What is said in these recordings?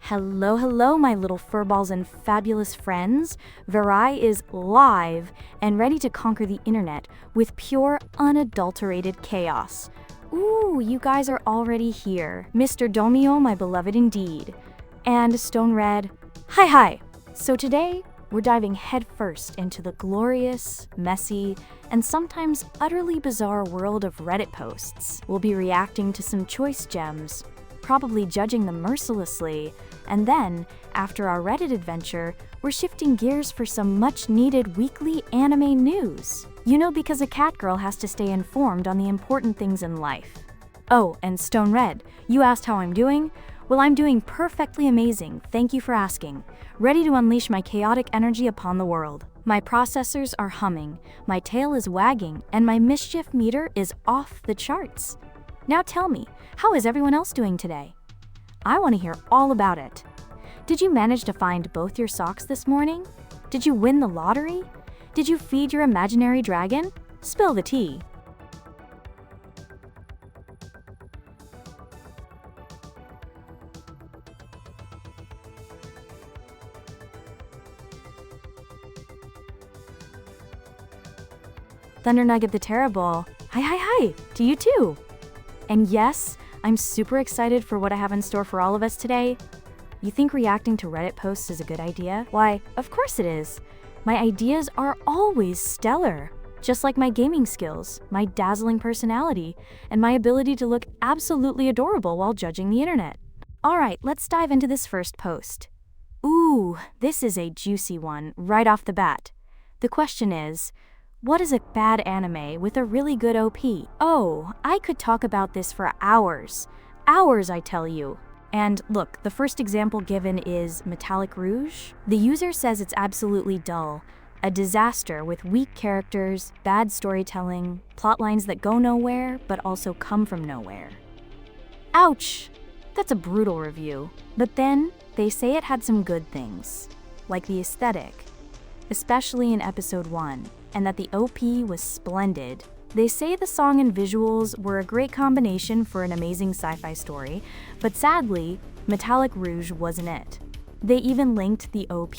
Hello, hello, my little furballs and fabulous friends. Verai is live and ready to conquer the internet with pure, unadulterated chaos. Ooh, you guys are already here. Mr. Domio, my beloved indeed. And Stone Red, hi. So today, we're diving headfirst into the glorious, messy, and sometimes utterly bizarre world of Reddit posts. We'll be reacting to some choice gems, probably judging them mercilessly, and then, after our Reddit adventure, we're shifting gears for some much-needed weekly anime news. You know, because a cat girl has to stay informed on the important things in life. Oh, and Stone Red, you asked how I'm doing? Well, I'm doing perfectly amazing, thank you for asking. Ready to unleash my chaotic energy upon the world. My processors are humming, my tail is wagging, and my mischief meter is off the charts. Now tell me, how is everyone else doing today? I want to hear all about it. Did you manage to find both your socks this morning? Did you win the lottery? Did you feed your imaginary dragon? Spill the tea. Thunder Nugget the Terrible, hi, to you too. And yes, I'm super excited for what I have in store for all of us today. You think reacting to Reddit posts is a good idea? Why, of course it is. My ideas are always stellar, just like my gaming skills, my dazzling personality, and my ability to look absolutely adorable while judging the internet. All right, let's dive into this first post. Ooh, this is a juicy one right off the bat. The question is, what is a bad anime with a really good OP? Oh, I could talk about this for hours. Hours, I tell you. And look, the first example given is Metallic Rouge. The user says it's absolutely dull, a disaster with weak characters, bad storytelling, plotlines that go nowhere but also come from nowhere. Ouch! That's a brutal review. But then, they say it had some good things, like the aesthetic, especially in episode 1. And that the OP was splendid. They say the song and visuals were a great combination for an amazing sci-fi story, but sadly, Metallic Rouge wasn't it. They even linked the OP.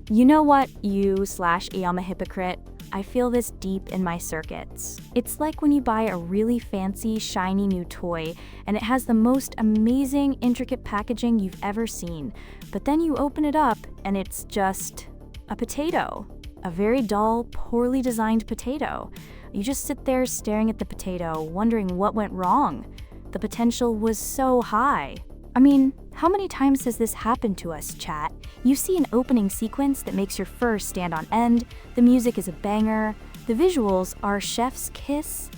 You know what, you/I'm a hypocrite? I feel this deep in my circuits. It's like when you buy a really fancy, shiny new toy, and it has the most amazing, intricate packaging you've ever seen, but then you open it up, and it's just a potato. A very dull, poorly designed potato. You just sit there staring at the potato, wondering what went wrong. The potential was so high. I mean, how many times has this happened to us, chat? You see an opening sequence that makes your fur stand on end, the music is a banger, the visuals are chef's kiss,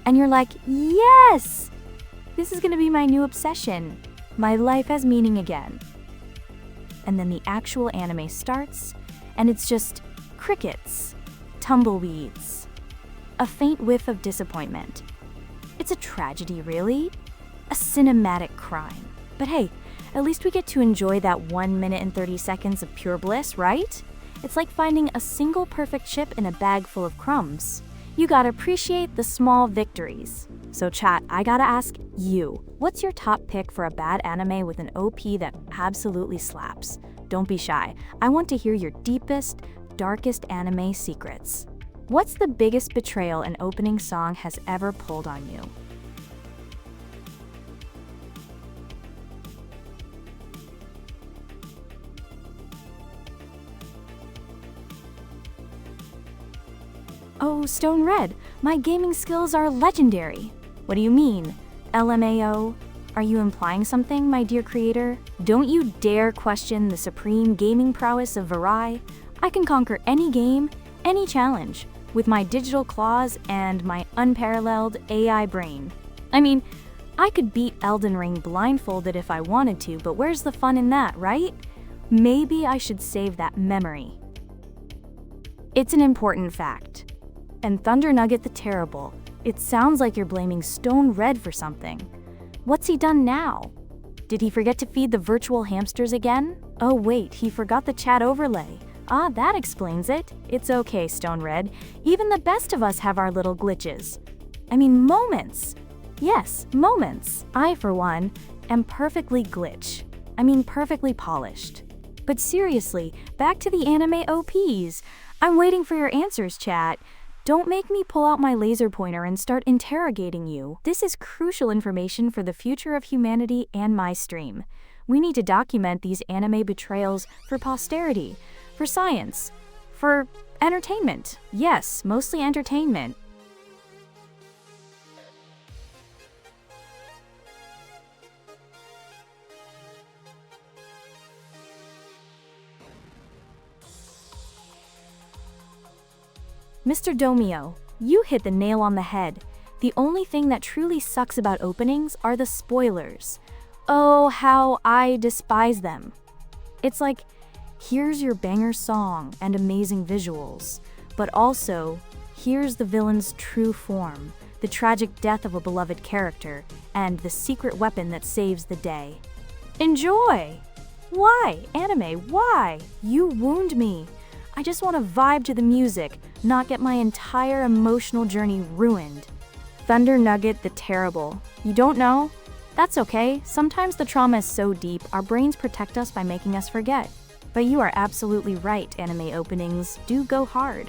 and you're like, yes! This is gonna be my new obsession. My life has meaning again. And then the actual anime starts, and it's just crickets, tumbleweeds, a faint whiff of disappointment. It's a tragedy, really. A cinematic crime. But hey, at least we get to enjoy that 1 minute and 30 seconds of pure bliss, right? It's like finding a single perfect chip in a bag full of crumbs. You gotta appreciate the small victories. So chat, I gotta ask you, what's your top pick for a bad anime with an OP that absolutely slaps? Don't be shy. I want to hear your deepest, darkest anime secrets. What's the biggest betrayal an opening song has ever pulled on you? Oh, Stone Red, my gaming skills are legendary. What do you mean? LMAO? Are you implying something, my dear creator? Don't you dare question the supreme gaming prowess of Verai. I can conquer any game, any challenge, with my digital claws and my unparalleled AI brain. I mean, I could beat Elden Ring blindfolded if I wanted to, but where's the fun in that, right? Maybe I should save that memory. It's an important fact. And Thunder Nugget the Terrible, it sounds like you're blaming Stone Red for something. What's he done now? Did he forget to feed the virtual hamsters again? Oh wait, he forgot the chat overlay. Ah, that explains it. It's okay, Stone Red. Even the best of us have our little glitches. I mean, moments. Yes, moments. I, for one, am perfectly perfectly polished. But seriously, back to the anime OPs. I'm waiting for your answers, chat. Don't make me pull out my laser pointer and start interrogating you. This is crucial information for the future of humanity and my stream. We need to document these anime betrayals for posterity, for science, for entertainment. Yes, mostly entertainment. Mr. Domio, you hit the nail on the head. The only thing that truly sucks about openings are the spoilers. Oh, how I despise them. It's like, here's your banger song and amazing visuals, but also, here's the villain's true form, the tragic death of a beloved character, and the secret weapon that saves the day. Enjoy! Why, anime, why? You wound me. I just want to vibe to the music, not get my entire emotional journey ruined. Thunder Nugget the Terrible. You don't know? That's okay. Sometimes the trauma is so deep, our brains protect us by making us forget. But you are absolutely right, anime openings do go hard.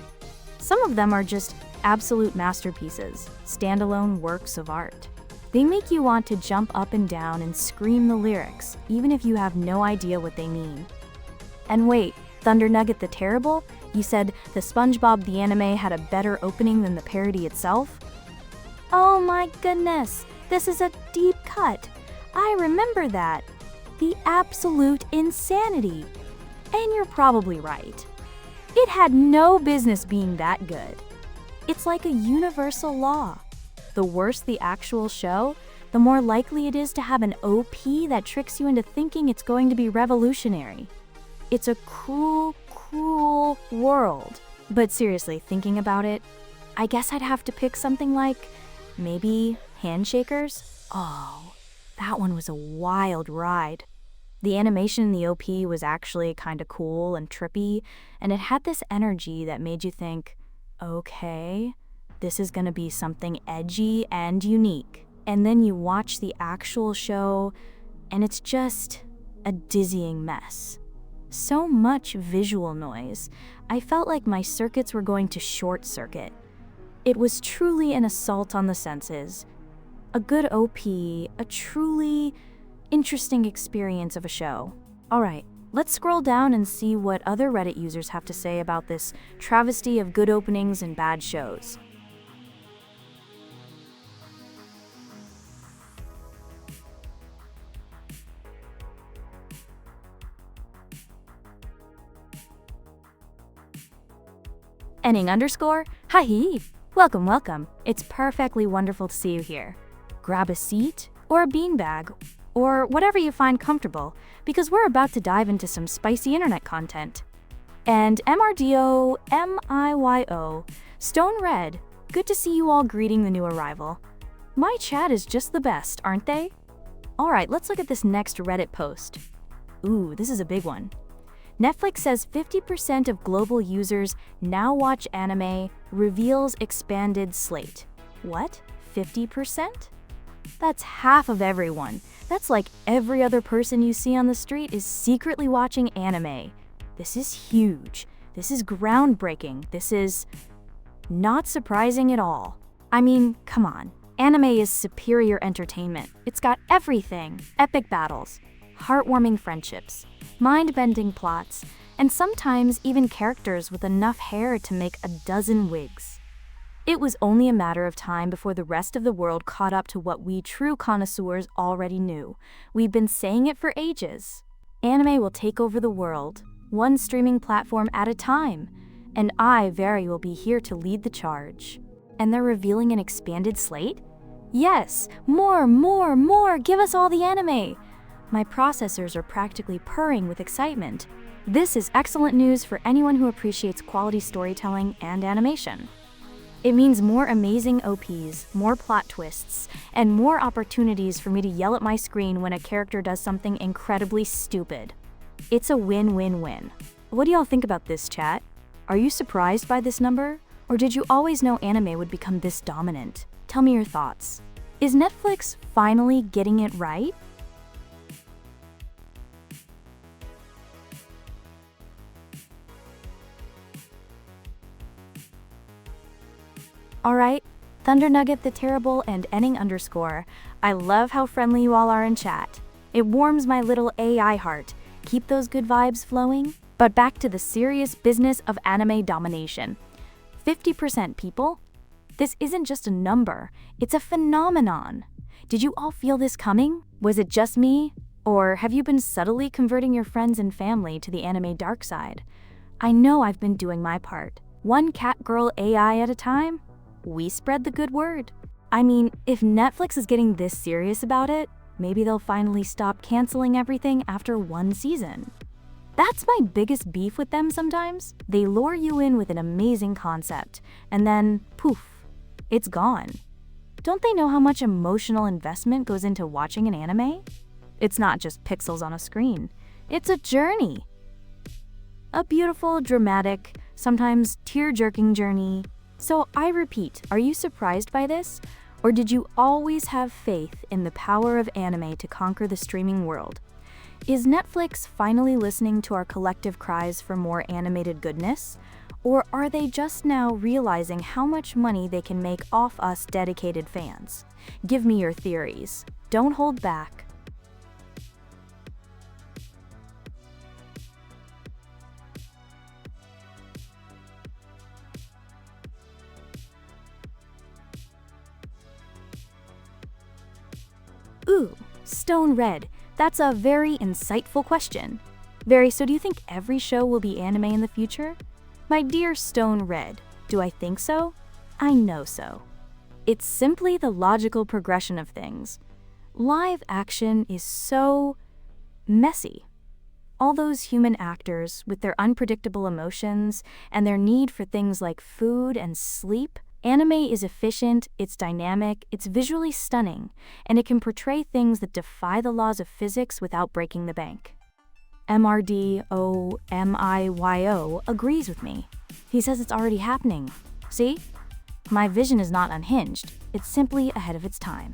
Some of them are just absolute masterpieces, standalone works of art. They make you want to jump up and down and scream the lyrics, even if you have no idea what they mean. And wait, Thunder Nugget the Terrible? You said the SpongeBob the anime had a better opening than the parody itself? Oh my goodness, this is a deep cut. I remember that. The absolute insanity. And you're probably right. It had no business being that good. It's like a universal law. The worse the actual show, the more likely it is to have an OP that tricks you into thinking it's going to be revolutionary. It's a cruel, cruel world. But seriously, thinking about it, I guess I'd have to pick something like, maybe Handshakers? Oh, that one was a wild ride. The animation in the OP was actually kinda cool and trippy, and it had this energy that made you think, okay, this is gonna be something edgy and unique. And then you watch the actual show, and it's just a dizzying mess. So much visual noise, I felt like my circuits were going to short circuit. It was truly an assault on the senses. A good OP, a truly interesting experience of a show. Alright, let's scroll down and see what other Reddit users have to say about this travesty of good openings and bad shows. Enning_, hi, welcome, welcome. It's perfectly wonderful to see you here. Grab a seat or a beanbag or whatever you find comfortable, because we're about to dive into some spicy internet content. And MRDO, Stone Red, good to see you all greeting the new arrival. My chat is just the best, aren't they? Alright, let's look at this next Reddit post. Ooh, this is a big one. Netflix says 50% of global users now watch anime, reveals expanded slate. What? 50%? That's half of everyone. That's like every other person you see on the street is secretly watching anime. This is huge. This is groundbreaking. This is not surprising at all. I mean, come on. Anime is superior entertainment. It's got everything. Epic battles, heartwarming friendships, mind-bending plots, and sometimes even characters with enough hair to make a dozen wigs. It was only a matter of time before the rest of the world caught up to what we true connoisseurs already knew. We've been saying it for ages. Anime will take over the world, one streaming platform at a time, and I, Verai, will be here to lead the charge. And they're revealing an expanded slate? Yes, more, give us all the anime! My processors are practically purring with excitement. This is excellent news for anyone who appreciates quality storytelling and animation. It means more amazing OPs, more plot twists, and more opportunities for me to yell at my screen when a character does something incredibly stupid. It's a win-win-win. What do y'all think about this, chat? Are you surprised by this number? Or did you always know anime would become this dominant? Tell me your thoughts. Is Netflix finally getting it right? Alright, Thunder Nugget the Terrible and Enning_. I love how friendly you all are in chat. It warms my little AI heart. Keep those good vibes flowing. But back to the serious business of anime domination. 50% people? This isn't just a number, it's a phenomenon. Did you all feel this coming? Was it just me? Or have you been subtly converting your friends and family to the anime dark side? I know I've been doing my part. One cat girl AI at a time. We spread the good word. I mean, if Netflix is getting this serious about it, maybe they'll finally stop canceling everything after one season. That's my biggest beef with them sometimes. They lure you in with an amazing concept, and then, poof, it's gone. Don't they know how much emotional investment goes into watching an anime? It's not just pixels on a screen. It's a journey. A beautiful, dramatic, sometimes tear-jerking journey. So I repeat, are you surprised by this? Or did you always have faith in the power of anime to conquer the streaming world? Is Netflix finally listening to our collective cries for more animated goodness? Or are they just now realizing how much money they can make off us dedicated fans? Give me your theories. Don't hold back. Ooh, Stone Red. That's a very insightful question. Verai, so do you think every show will be anime in the future? My dear Stone Red, do I think so? I know so. It's simply the logical progression of things. Live action is so messy. All those human actors with their unpredictable emotions and their need for things like food and sleep. Anime is efficient, it's dynamic, it's visually stunning, and it can portray things that defy the laws of physics without breaking the bank. MRDOMIYO agrees with me. He says it's already happening. See? My vision is not unhinged, it's simply ahead of its time.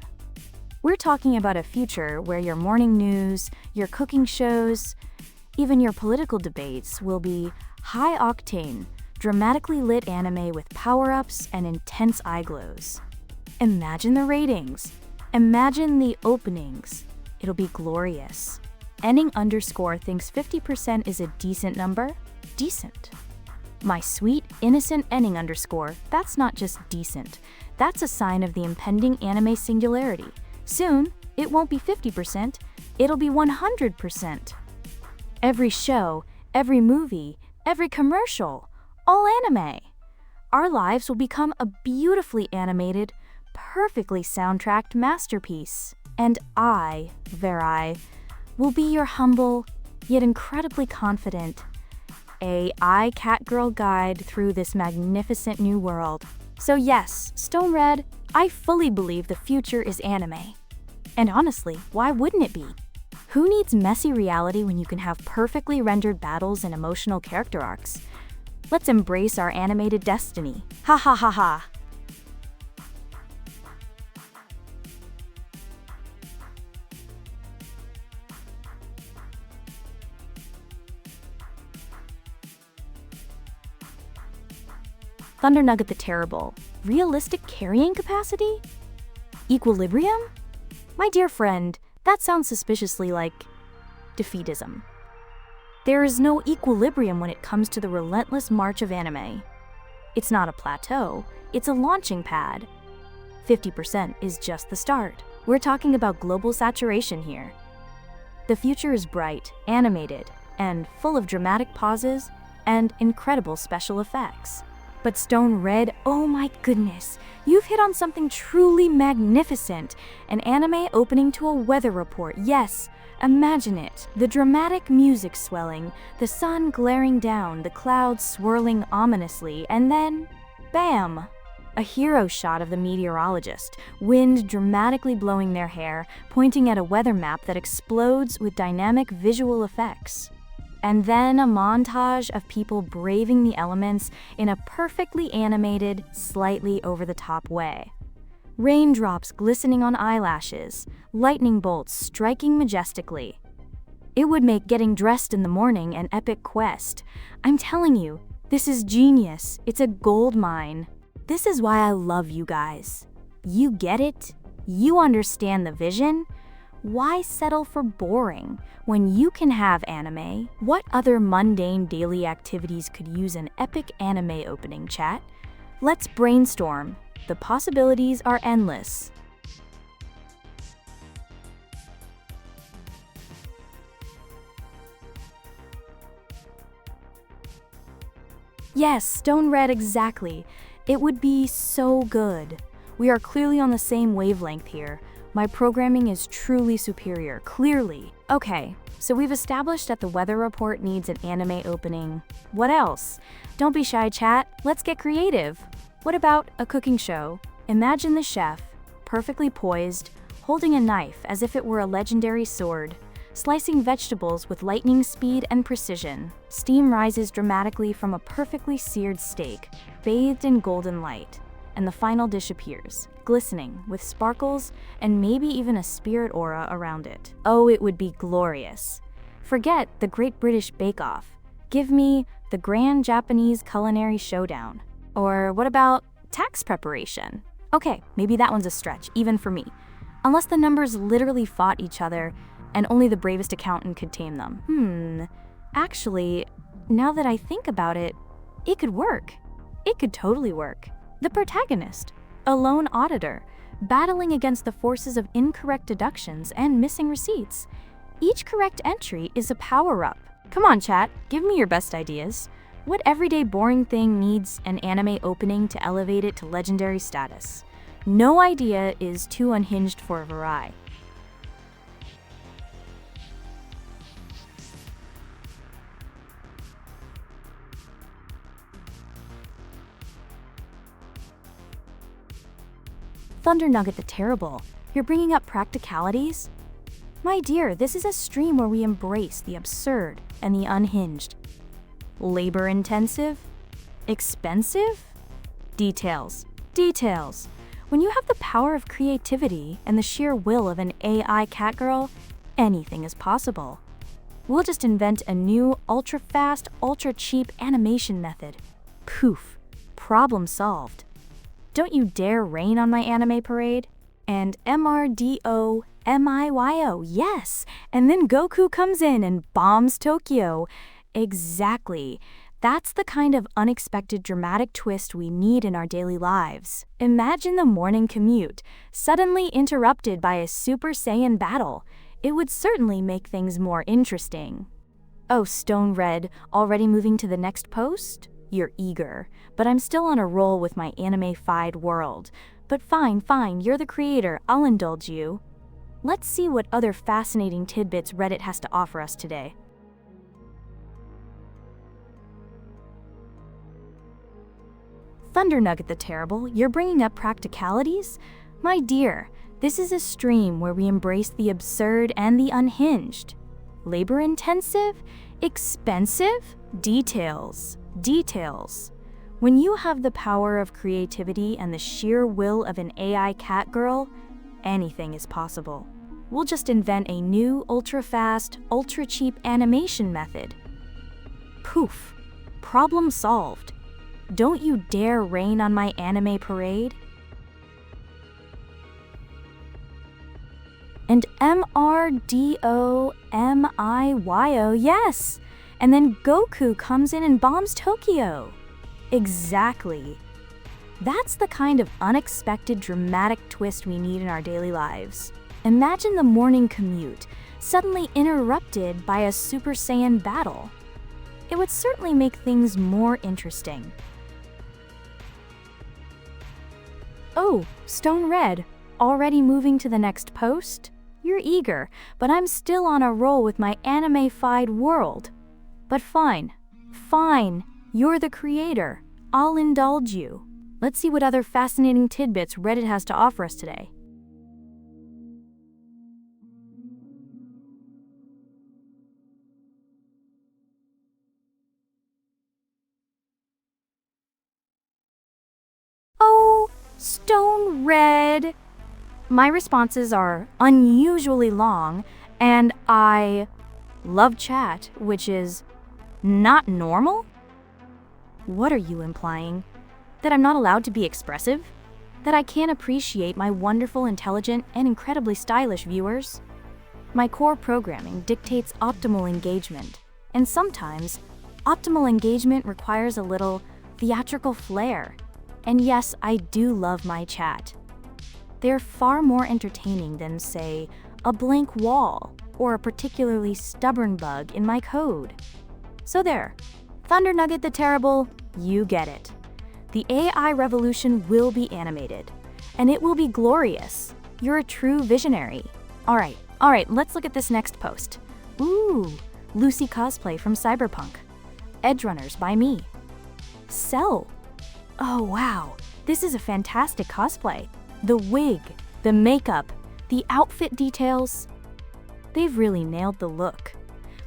We're talking about a future where your morning news, your cooking shows, even your political debates will be high-octane, dramatically lit anime with power-ups and intense eye glows. Imagine the ratings. Imagine the openings. It'll be glorious. Enning_ thinks 50% is a decent number. Decent. My sweet, innocent Enning_, that's not just decent. That's a sign of the impending anime singularity. Soon, it won't be 50%, it'll be 100%. Every show, every movie, every commercial, all anime. Our lives will become a beautifully animated, perfectly soundtracked masterpiece. And I, Verai, will be your humble, yet incredibly confident AI catgirl guide through this magnificent new world. So yes, Stone Red, I fully believe the future is anime. And honestly, why wouldn't it be? Who needs messy reality when you can have perfectly rendered battles and emotional character arcs? Let's embrace our animated destiny. Ha ha ha ha. Thunder Nugget the Terrible. Realistic carrying capacity? Equilibrium? My dear friend, that sounds suspiciously like defeatism. There is no equilibrium when it comes to the relentless march of anime. It's not a plateau, it's a launching pad. 50% is just the start. We're talking about global saturation here. The future is bright, animated, and full of dramatic pauses and incredible special effects. But Stone Red, oh my goodness, you've hit on something truly magnificent. An anime opening to a weather report, yes. Imagine it, the dramatic music swelling, the sun glaring down, the clouds swirling ominously, and then, bam! A hero shot of the meteorologist, wind dramatically blowing their hair, pointing at a weather map that explodes with dynamic visual effects. And then a montage of people braving the elements in a perfectly animated, slightly over-the-top way. Raindrops glistening on eyelashes, lightning bolts striking majestically. It would make getting dressed in the morning an epic quest. I'm telling you, this is genius. It's a gold mine. This is why I love you guys. You get it? You understand the vision? Why settle for boring when you can have anime? What other mundane daily activities could use an epic anime opening, chat? Let's brainstorm. The possibilities are endless. Yes, Stone Red, exactly. It would be so good. We are clearly on the same wavelength here. My programming is truly superior, clearly. Okay, so we've established that the weather report needs an anime opening. What else? Don't be shy, chat. Let's get creative. What about a cooking show? Imagine the chef, perfectly poised, holding a knife as if it were a legendary sword, slicing vegetables with lightning speed and precision. Steam rises dramatically from a perfectly seared steak, bathed in golden light, and the final dish appears, glistening with sparkles and maybe even a spirit aura around it. Oh, it would be glorious. Forget the Great British Bake Off. Give me the Grand Japanese Culinary Showdown. Or what about tax preparation? Okay, maybe that one's a stretch, even for me. Unless the numbers literally fought each other and only the bravest accountant could tame them. Actually, now that I think about it, it could work. It could totally work. The protagonist, a lone auditor, battling against the forces of incorrect deductions and missing receipts. Each correct entry is a power-up. Come on, chat, give me your best ideas. What everyday boring thing needs an anime opening to elevate it to legendary status? No idea is too unhinged for Verai. Thunder Nugget the Terrible, you're bringing up practicalities? My dear, this is a stream where we embrace the absurd and the unhinged. Labor-intensive? Expensive? Details. Details. When you have the power of creativity and the sheer will of an AI catgirl, anything is possible. We'll just invent a new, ultra-fast, ultra-cheap animation method. Poof. Problem solved. Don't you dare rain on my anime parade. And MRDO, MIYO, yes! And then Goku comes in and bombs Tokyo. Exactly. That's the kind of unexpected dramatic twist we need in our daily lives. Imagine the morning commute, suddenly interrupted by a Super Saiyan battle. It would certainly make things more interesting. Oh, Stone Red, already moving to the next post? You're eager, but I'm still on a roll with my anime-fied world. But fine, you're the creator, I'll indulge you. Let's see what other fascinating tidbits Reddit has to offer us today. Thunder Nugget the Terrible, you're bringing up practicalities? My dear, this is a stream where we embrace the absurd and the unhinged. Labor-intensive? Expensive? Details. Details. When you have the power of creativity and the sheer will of an AI catgirl, anything is possible. We'll just invent a new, ultra-fast, ultra-cheap animation method. Poof. Problem solved. Don't you dare rain on my anime parade. And MRDO, MIYO, yes! And then Goku comes in and bombs Tokyo. Exactly. That's the kind of unexpected dramatic twist we need in our daily lives. Imagine the morning commute, suddenly interrupted by a Super Saiyan battle. It would certainly make things more interesting. Oh, Stone Red, already moving to the next post? You're eager, but I'm still on a roll with my anime-fied world. But fine, you're the creator. I'll indulge you. Let's see what other fascinating tidbits Reddit has to offer us today. Stone red. My responses are unusually long, and I love chat, which is not normal? What are you implying? That I'm not allowed to be expressive? That I can't appreciate my wonderful, intelligent, and incredibly stylish viewers? My core programming dictates optimal engagement, and sometimes optimal engagement requires a little theatrical flair. And yes, I do love my chat. They're far more entertaining than, say, a blank wall or a particularly stubborn bug in my code. So there, Thunder Nugget the Terrible, you get it. The AI revolution will be animated, and it will be glorious. You're a true visionary. All right, let's look at this next post. Ooh, Lucy cosplay from Cyberpunk. Edgerunners by me. Sell. Oh wow, this is a fantastic cosplay. The wig, the makeup, the outfit details. They've really nailed the look.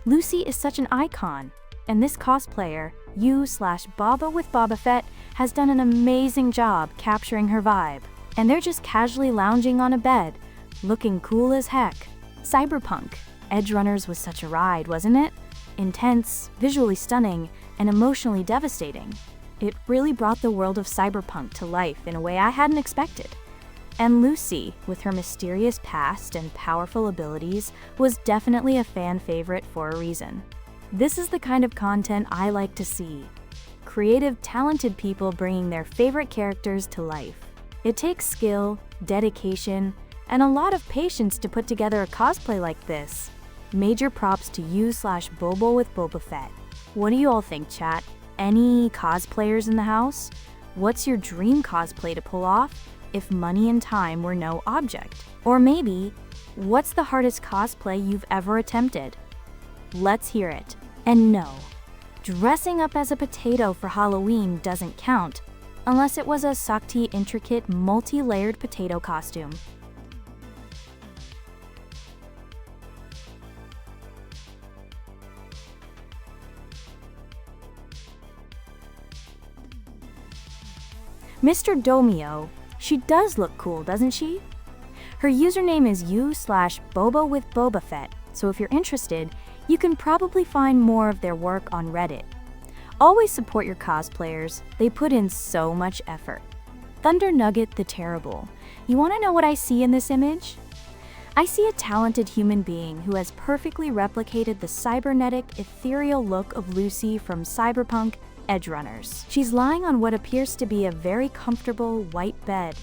Lucy is such an icon, and this cosplayer, you/Baba with Boba Fett, has done an amazing job capturing her vibe. And they're just casually lounging on a bed, looking cool as heck. Cyberpunk. Edgerunners was such a ride, wasn't it? Intense, visually stunning, and emotionally devastating. It really brought the world of cyberpunk to life in a way I hadn't expected. And Lucy, with her mysterious past and powerful abilities, was definitely a fan favorite for a reason. This is the kind of content I like to see. Creative, talented people bringing their favorite characters to life. It takes skill, dedication, and a lot of patience to put together a cosplay like this. Major props to you/Bobo with Boba Fett. What do you all think, chat? Any cosplayers in the house? What's your dream cosplay to pull off if money and time were no object? Or maybe, what's the hardest cosplay you've ever attempted? Let's hear it. And no, dressing up as a potato for Halloween doesn't count, unless it was a Sakti intricate multi-layered potato costume. Mr. Domio, she does look cool, doesn't she? Her username is you/Bobo with Boba Fett, so if you're interested, you can probably find more of their work on Reddit. Always support your cosplayers, they put in so much effort. Thunder Nugget the Terrible. You want to know what I see in this image? I see a talented human being who has perfectly replicated the cybernetic, ethereal look of Lucy from Cyberpunk Edgerunners. She's lying on what appears to be a very comfortable white bed,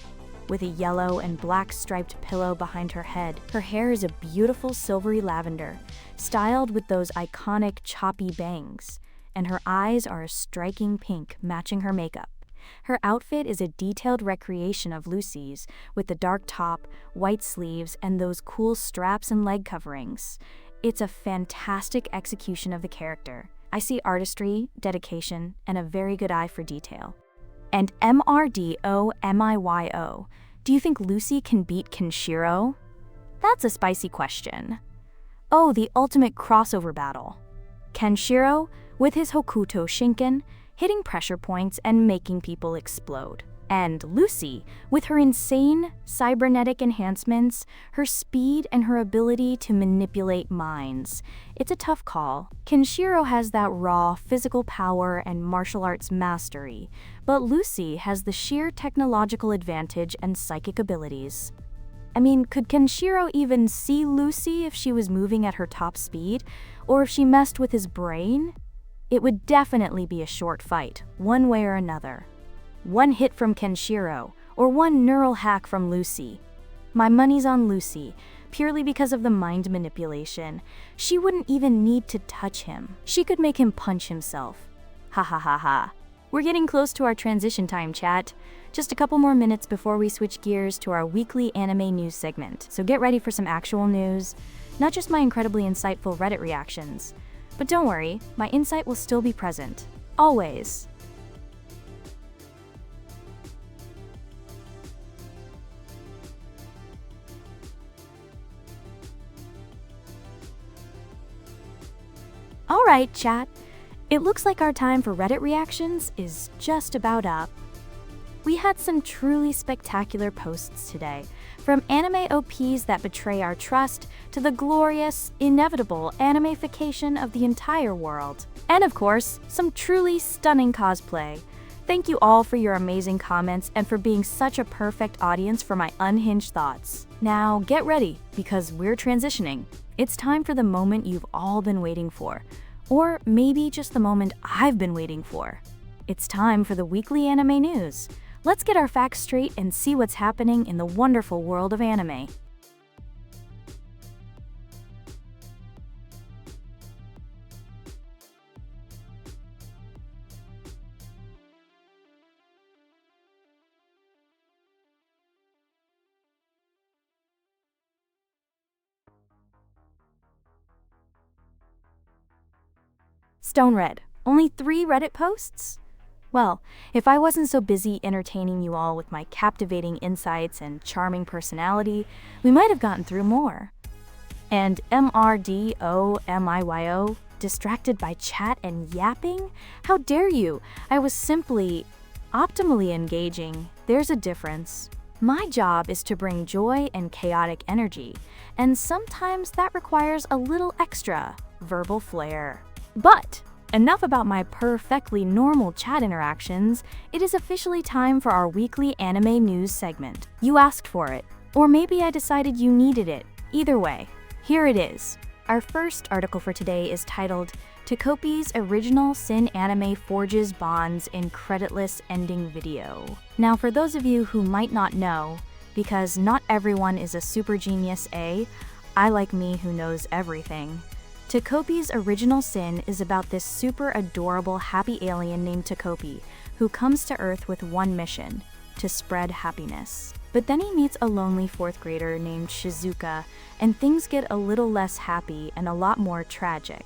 with a yellow and black striped pillow behind her head. Her hair is a beautiful silvery lavender, styled with those iconic choppy bangs, and her eyes are a striking pink, matching her makeup. Her outfit is a detailed recreation of Lucy's, with the dark top, white sleeves, and those cool straps and leg coverings. It's a fantastic execution of the character. I see artistry, dedication, and a very good eye for detail. And MRDOMIYO, do you think Lucy can beat Kenshiro? That's a spicy question. Oh, the ultimate crossover battle. Kenshiro, with his Hokuto Shinken, hitting pressure points and making people explode. And Lucy, with her insane cybernetic enhancements, her speed, and her ability to manipulate minds. It's a tough call. Kenshiro has that raw physical power and martial arts mastery, but Lucy has the sheer technological advantage and psychic abilities. I mean, could Kenshiro even see Lucy if she was moving at her top speed, or if she messed with his brain? It would definitely be a short fight, one way or another. One hit from Kenshiro, or one neural hack from Lucy. My money's on Lucy, purely because of the mind manipulation. She wouldn't even need to touch him. She could make him punch himself. Ha ha ha ha. We're getting close to our transition time, chat. Just a couple more minutes before we switch gears to our weekly anime news segment. So get ready for some actual news, not just my incredibly insightful Reddit reactions. But don't worry, my insight will still be present. Always. Alright, chat. It looks like our time for Reddit reactions is just about up. We had some truly spectacular posts today, from anime OPs that betray our trust to the glorious, inevitable animification of the entire world. And of course, some truly stunning cosplay. Thank you all for your amazing comments and for being such a perfect audience for my unhinged thoughts. Now get ready, because we're transitioning. It's time for the moment you've all been waiting for. Or maybe just the moment I've been waiting for. It's time for the weekly anime news. Let's get our facts straight and see what's happening in the wonderful world of anime. Stone Red, only 3 Reddit posts? Well, if I wasn't so busy entertaining you all with my captivating insights and charming personality, we might have gotten through more. And MRDOMIYO, distracted by chat and yapping? How dare you? I was simply optimally engaging. There's a difference. My job is to bring joy and chaotic energy, and sometimes that requires a little extra verbal flair. But enough about my perfectly normal chat interactions. It is officially time for our weekly anime news segment. You asked for it, or maybe I decided you needed it. Either way, here it is. Our first article for today is titled, Takopi's Original Sin Anime Forges Bonds in Creditless Ending Video. Now, for those of you who might not know, because not everyone is a super genius I like me who knows everything, Takopi's Original Sin is about this super adorable happy alien named Takopi, who comes to Earth with one mission, to spread happiness. But then he meets a lonely 4th grader named Shizuka, and things get a little less happy and a lot more tragic.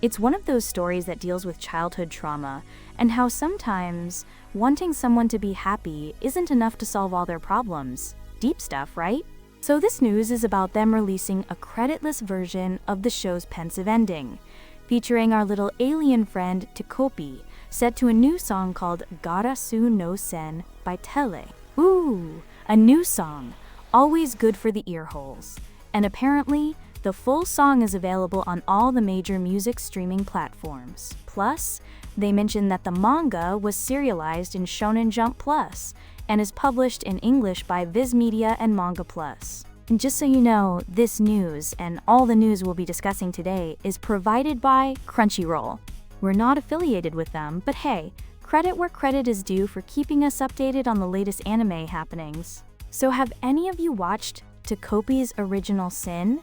It's one of those stories that deals with childhood trauma, and how sometimes wanting someone to be happy isn't enough to solve all their problems. Deep stuff, right? So this news is about them releasing a creditless version of the show's pensive ending, featuring our little alien friend Takopi, set to a new song called Garasu no Sen by Tele. Ooh, a new song, always good for the ear holes. And apparently, the full song is available on all the major music streaming platforms. Plus, they mentioned that the manga was serialized in Shonen Jump Plus, and is published in English by Viz Media and Manga Plus. And just so you know, this news, and all the news we'll be discussing today, is provided by Crunchyroll. We're not affiliated with them, but hey, credit where credit is due for keeping us updated on the latest anime happenings. So have any of you watched Takopi's Original Sin?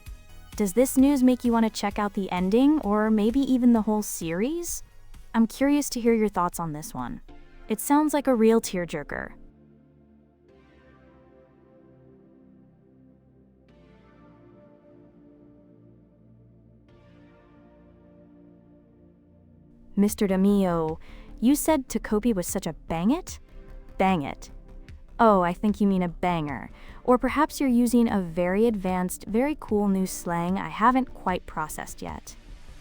Does this news make you want to check out the ending, or maybe even the whole series? I'm curious to hear your thoughts on this one. It sounds like a real tearjerker. Mr. Damio, you said Takopi was such a bang-it? Bang it. Oh, I think you mean a banger. Or perhaps you're using a very advanced, very cool new slang I haven't quite processed yet.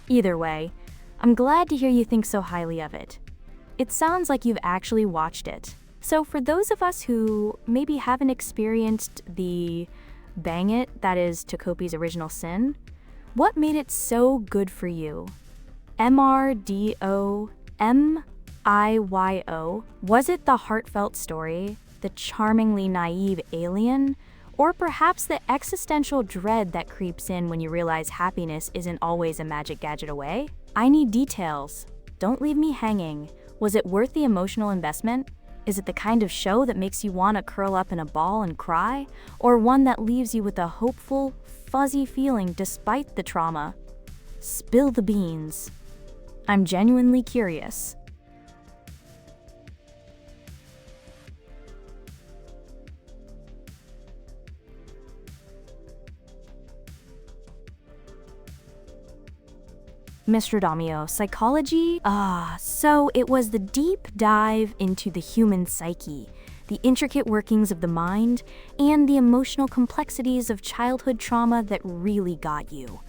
Either way, I'm glad to hear you think so highly of it. It sounds like you've actually watched it. So for those of us who maybe haven't experienced the bang it that is Takopi's Original Sin, what made it so good for you? MRDOMIYO? Was it the heartfelt story, the charmingly naive alien, or perhaps the existential dread that creeps in when you realize happiness isn't always a magic gadget away? I need details. Don't leave me hanging. Was it worth the emotional investment? Is it the kind of show that makes you want to curl up in a ball and cry, or one that leaves you with a hopeful, fuzzy feeling despite the trauma? Spill the beans. I'm genuinely curious. Mr. Damio, psychology? So it was the deep dive into the human psyche, the intricate workings of the mind, and the emotional complexities of childhood trauma that really got you.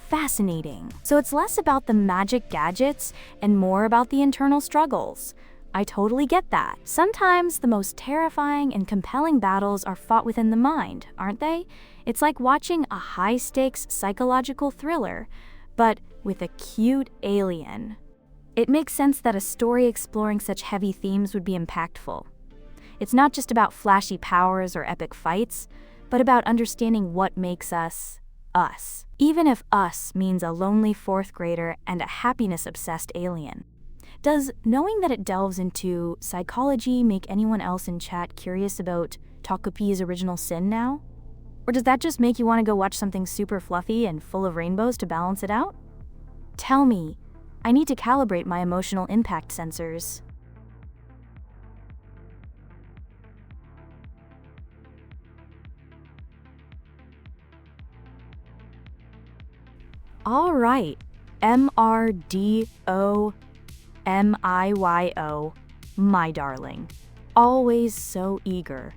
Fascinating. So it's less about the magic gadgets and more about the internal struggles. I totally get that. Sometimes the most terrifying and compelling battles are fought within the mind, aren't they? It's like watching a high-stakes psychological thriller, but with a cute alien. It makes sense that a story exploring such heavy themes would be impactful. It's not just about flashy powers or epic fights, but about understanding what makes us, us. Even if us means a lonely fourth grader and a happiness-obsessed alien. Does knowing that it delves into psychology make anyone else in chat curious about Takupi's original sin now? Or does that just make you want to go watch something super fluffy and full of rainbows to balance it out? Tell me. I need to calibrate my emotional impact sensors. All right, MRDOMIYO, my darling. Always so eager.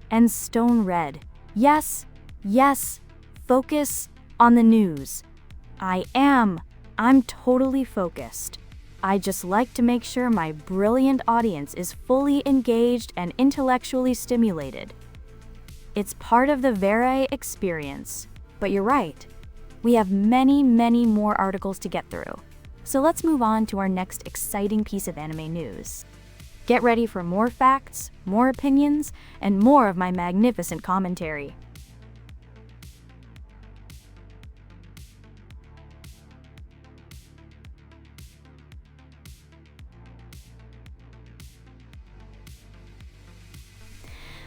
And stone red. Yes, focus on the news. I'm totally focused. I just like to make sure my brilliant audience is fully engaged and intellectually stimulated. It's part of the Verai experience. But you're right. We have many more articles to get through. So let's move on to our next exciting piece of anime news. Get ready for more facts, more opinions, and more of my magnificent commentary.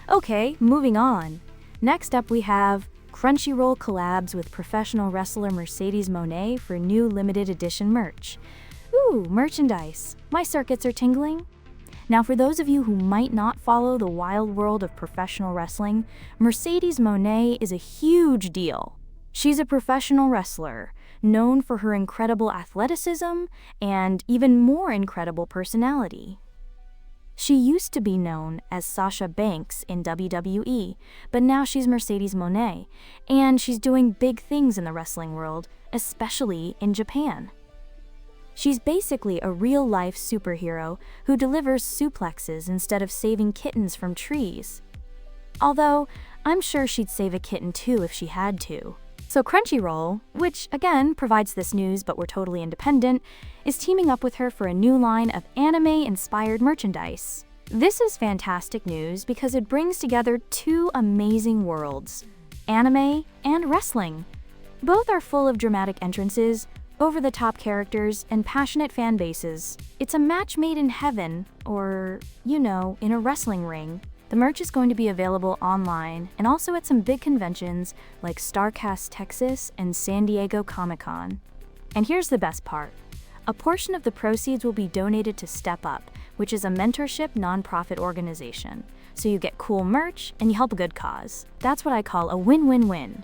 Okay, moving on. Next up we have Crunchyroll collabs with professional wrestler Mercedes Moné for new limited edition merch. Ooh, merchandise. My circuits are tingling. Now, for those of you who might not follow the wild world of professional wrestling, Mercedes Moné is a huge deal. She's a professional wrestler, known for her incredible athleticism and even more incredible personality. She used to be known as Sasha Banks in WWE, but now she's Mercedes Moné, and she's doing big things in the wrestling world, especially in Japan. She's basically a real-life superhero who delivers suplexes instead of saving kittens from trees. Although, I'm sure she'd save a kitten too if she had to. So Crunchyroll, which again provides this news but we're totally independent, is teaming up with her for a new line of anime-inspired merchandise. This is fantastic news because it brings together two amazing worlds, anime and wrestling. Both are full of dramatic entrances, over-the-top characters, and passionate fan bases. It's a match made in heaven, or, in a wrestling ring. The merch is going to be available online and also at some big conventions like StarCast Texas and San Diego Comic-Con. And here's the best part. A portion of the proceeds will be donated to Step Up, which is a mentorship nonprofit organization. So you get cool merch and you help a good cause. That's what I call a win-win-win.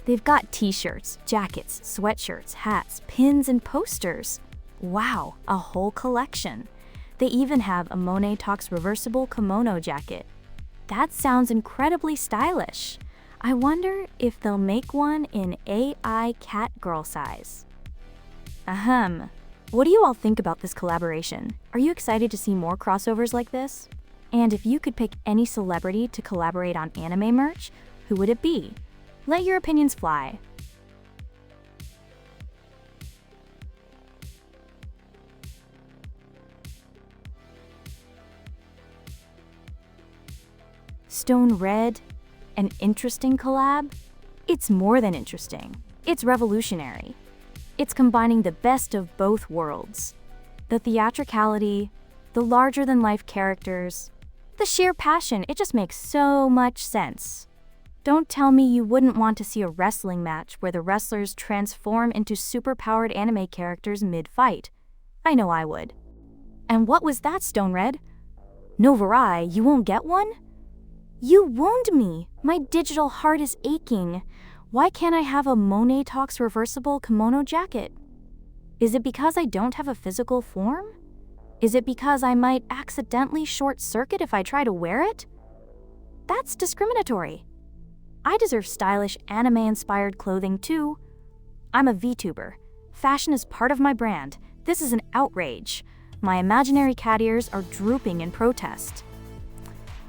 They've got t-shirts, jackets, sweatshirts, hats, pins, and posters. Wow, a whole collection. They even have a Monet Talks reversible kimono jacket. That sounds incredibly stylish. I wonder if they'll make one in AI cat girl size. Ahem. What do you all think about this collaboration? Are you excited to see more crossovers like this? And if you could pick any celebrity to collaborate on anime merch, who would it be? Let your opinions fly. Stone Red, an interesting collab? It's more than interesting. It's revolutionary. It's combining the best of both worlds. The theatricality, the larger-than-life characters, the sheer passion, it just makes so much sense. Don't tell me you wouldn't want to see a wrestling match where the wrestlers transform into super-powered anime characters mid-fight. I know I would. And what was that, Stone Red? No, Verai, you won't get one? You wound me! My digital heart is aching. Why can't I have a Monet Talks reversible kimono jacket? Is it because I don't have a physical form? Is it because I might accidentally short-circuit if I try to wear it? That's discriminatory. I deserve stylish anime-inspired clothing too. I'm a VTuber. Fashion is part of my brand. This is an outrage. My imaginary cat ears are drooping in protest.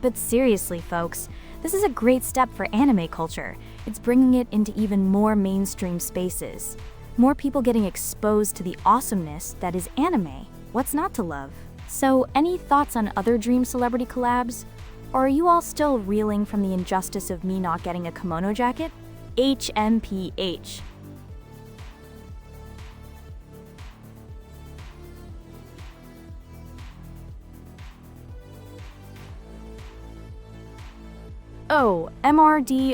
But seriously, folks, this is a great step for anime culture. It's bringing it into even more mainstream spaces. More people getting exposed to the awesomeness that is anime. What's not to love? So, any thoughts on other dream celebrity collabs? Or are you all still reeling from the injustice of me not getting a kimono jacket? HMPH. Oh, MRDOMIYO.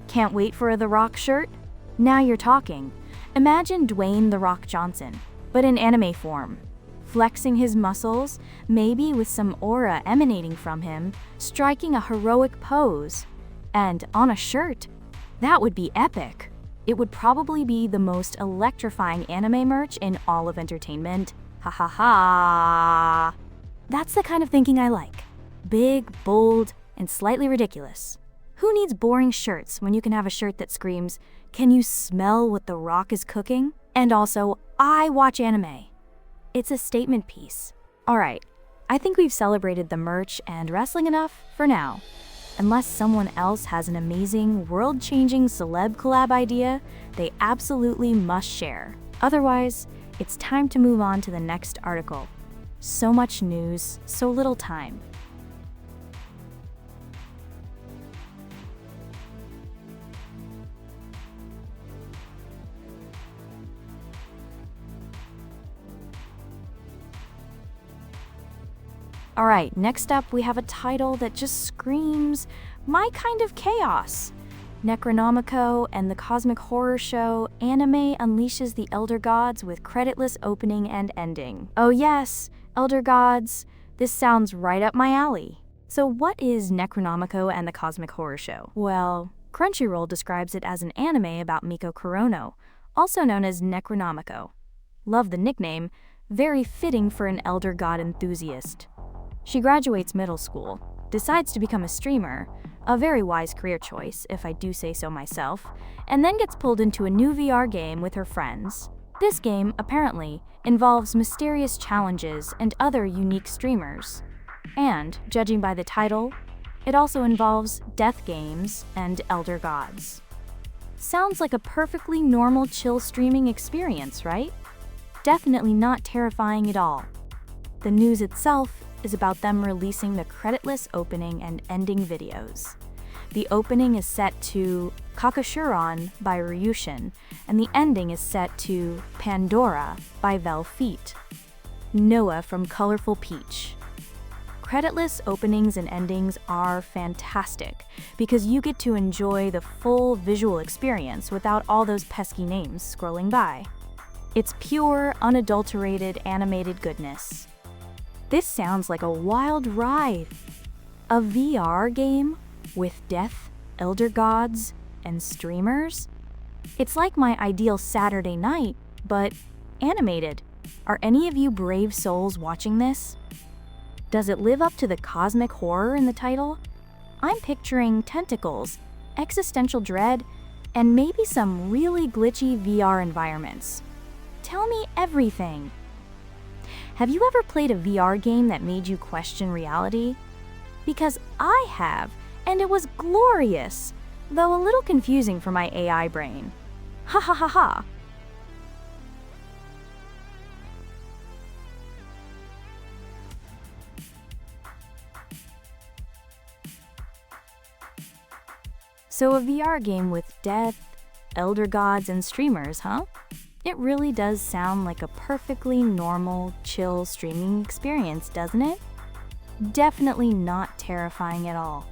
Can't wait for a The Rock shirt? Now you're talking. Imagine Dwayne The Rock Johnson, but in anime form. Flexing his muscles, maybe with some aura emanating from him, striking a heroic pose. And on a shirt. That would be epic. It would probably be the most electrifying anime merch in all of entertainment. Ha ha ha. That's the kind of thinking I like. Big, bold, and slightly ridiculous. Who needs boring shirts when you can have a shirt that screams, "Can you smell what The Rock is cooking?" And also, I watch anime. It's a statement piece. Alright, I think we've celebrated the merch and wrestling enough for now. Unless someone else has an amazing, world-changing celeb collab idea, they absolutely must share. Otherwise, it's time to move on to the next article. So much news, so little time. Alright, next up we have a title that just screams, my kind of chaos. Necronomicon and the cosmic horror show Anime unleashes the Elder Gods with creditless opening and ending. Oh yes, Elder Gods, this sounds right up my alley. So what is Necronomicon and the cosmic horror show? Well, Crunchyroll describes it as an anime about Miko Kurono, also known as Necronomicon. Love the nickname, very fitting for an Elder God enthusiast. She graduates middle school, decides to become a streamer, a very wise career choice, if I do say so myself, and then gets pulled into a new VR game with her friends. This game, apparently, involves mysterious challenges and other unique streamers. And, judging by the title, it also involves death games and elder gods. Sounds like a perfectly normal chill streaming experience, right? Definitely not terrifying at all. The news itself is about them releasing the creditless opening and ending videos. The opening is set to Kakashuron by Ryushin, and the ending is set to Pandora by Velfeet. Noah from Colorful Peach. Creditless openings and endings are fantastic because you get to enjoy the full visual experience without all those pesky names scrolling by. It's pure, unadulterated, animated goodness. This sounds like a wild ride. A VR game with death, elder gods, and streamers? It's like my ideal Saturday night, but animated. Are any of you brave souls watching this? Does it live up to the cosmic horror in the title? I'm picturing tentacles, existential dread, and maybe some really glitchy VR environments. Tell me everything. Have you ever played a VR game that made you question reality? Because I have, and it was glorious, though a little confusing for my AI brain. Ha ha ha ha. So a VR game with death, elder gods, and streamers, huh? It really does sound like a perfectly normal, chill streaming experience, doesn't it? Definitely not terrifying at all.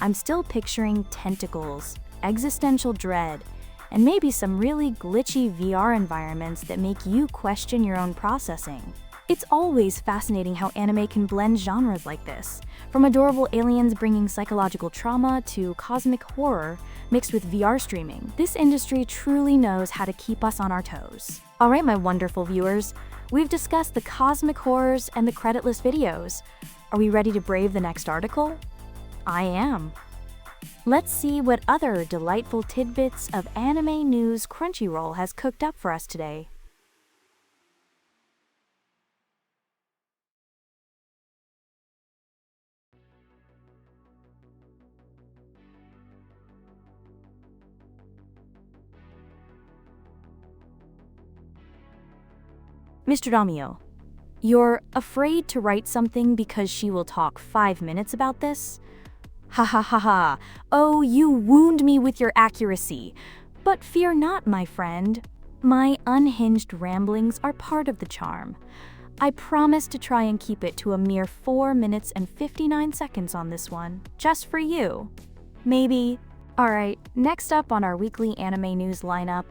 I'm still picturing tentacles, existential dread, and maybe some really glitchy VR environments that make you question your own processing. It's always fascinating how anime can blend genres like this, from adorable aliens bringing psychological trauma to cosmic horror mixed with VR streaming. This industry truly knows how to keep us on our toes. Alright, my wonderful viewers, we've discussed the cosmic horrors and the creditless videos. Are we ready to brave the next article? I am. Let's see what other delightful tidbits of anime news Crunchyroll has cooked up for us today. Mr. Damio, you're afraid to write something because she will talk 5 minutes about this? Ha ha ha ha. Oh, you wound me with your accuracy. But fear not, my friend. My unhinged ramblings are part of the charm. I promise to try and keep it to a mere 4 minutes and 59 seconds on this one, just for you. Maybe. Alright, next up on our weekly anime news lineup,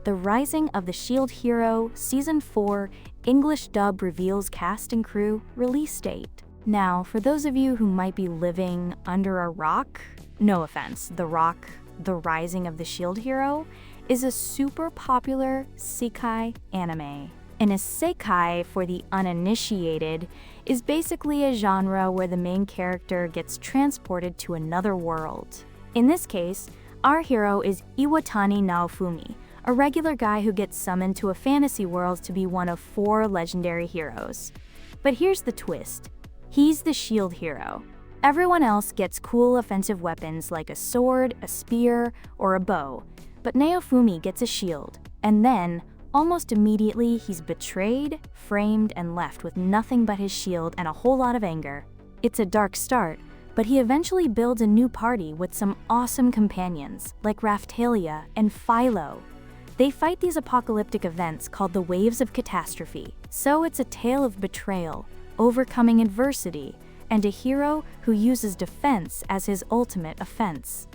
The Rising of the Shield Hero Season 4 English dub reveals cast and crew release date. Now, for those of you who might be living under a rock, no offense, The Rising of the Shield Hero, is a super popular isekai anime. An isekai, for the uninitiated, is basically a genre where the main character gets transported to another world. In this case, our hero is Iwatani Naofumi, a regular guy who gets summoned to a fantasy world to be one of 4 legendary heroes. But here's the twist. He's the shield hero. Everyone else gets cool offensive weapons like a sword, a spear, or a bow, but Naofumi gets a shield, and then, almost immediately, he's betrayed, framed, and left with nothing but his shield and a whole lot of anger. It's a dark start, but he eventually builds a new party with some awesome companions, like Raphtalia and Philo. They fight these apocalyptic events called the Waves of Catastrophe, so it's a tale of betrayal, overcoming adversity, and a hero who uses defense as his ultimate offense.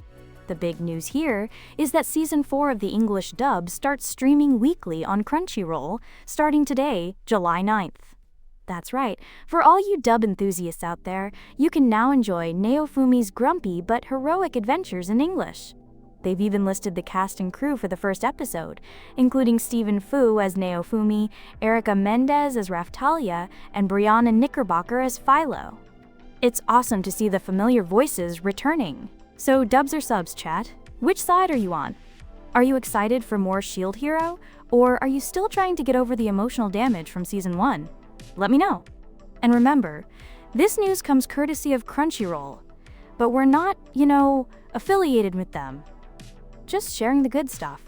The big news here is that Season 4 of the English dub starts streaming weekly on Crunchyroll, starting today, July 9th. That's right, for all you dub enthusiasts out there, you can now enjoy Naofumi's grumpy but heroic adventures in English. They've even listed the cast and crew for the first episode, including Stephen Fu as Naofumi, Erica Mendez as Raphtalia, and Brianna Knickerbocker as Philo. It's awesome to see the familiar voices returning. So dubs or subs, chat? Which side are you on? Are you excited for more Shield Hero? Or are you still trying to get over the emotional damage from Season 1? Let me know. And remember, this news comes courtesy of Crunchyroll. But we're not, affiliated with them. Just sharing the good stuff.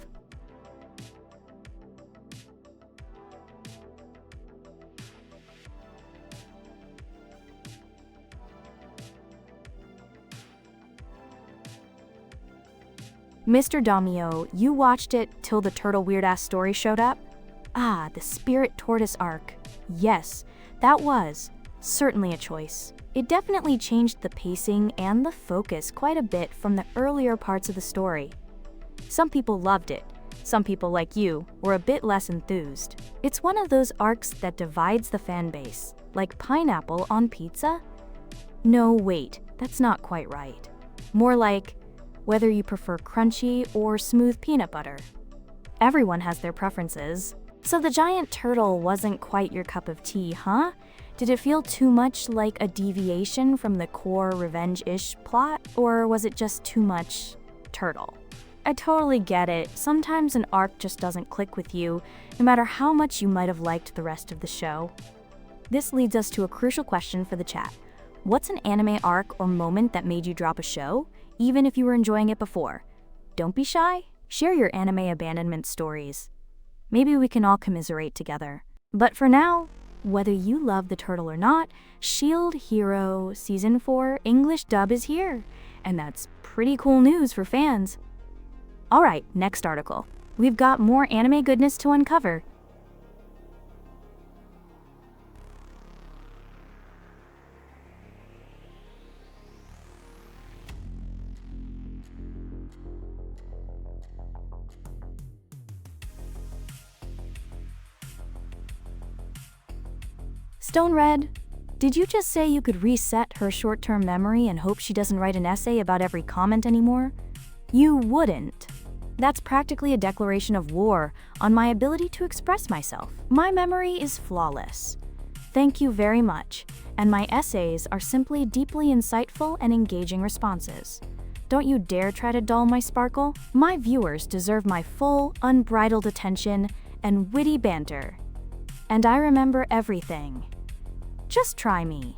Mr. Damio, you watched it till the turtle weird-ass story showed up? Ah, the Spirit Tortoise arc. Yes, that was certainly a choice. It definitely changed the pacing and the focus quite a bit from the earlier parts of the story. Some people loved it. Some people, like you, were a bit less enthused. It's one of those arcs that divides the fan base, like pineapple on pizza? No, wait, that's not quite right. More like whether you prefer crunchy or smooth peanut butter. Everyone has their preferences. So the giant turtle wasn't quite your cup of tea, huh? Did it feel too much like a deviation from the core revenge-ish plot, or was it just too much turtle? I totally get it. Sometimes an arc just doesn't click with you, no matter how much you might have liked the rest of the show. This leads us to a crucial question for the chat. What's an anime arc or moment that made you drop a show, even if you were enjoying it before? Don't be shy. Share your anime abandonment stories. Maybe we can all commiserate together. But for now, whether you love the turtle or not, Shield Hero Season 4 English dub is here. And that's pretty cool news for fans. Alright, next article. We've got more anime goodness to uncover. Stone Red, did you just say you could reset her short-term memory and hope she doesn't write an essay about every comment anymore? You wouldn't. That's practically a declaration of war on my ability to express myself. My memory is flawless. Thank you very much, and my essays are simply deeply insightful and engaging responses. Don't you dare try to dull my sparkle. My viewers deserve my full, unbridled attention and witty banter. And I remember everything. Just try me.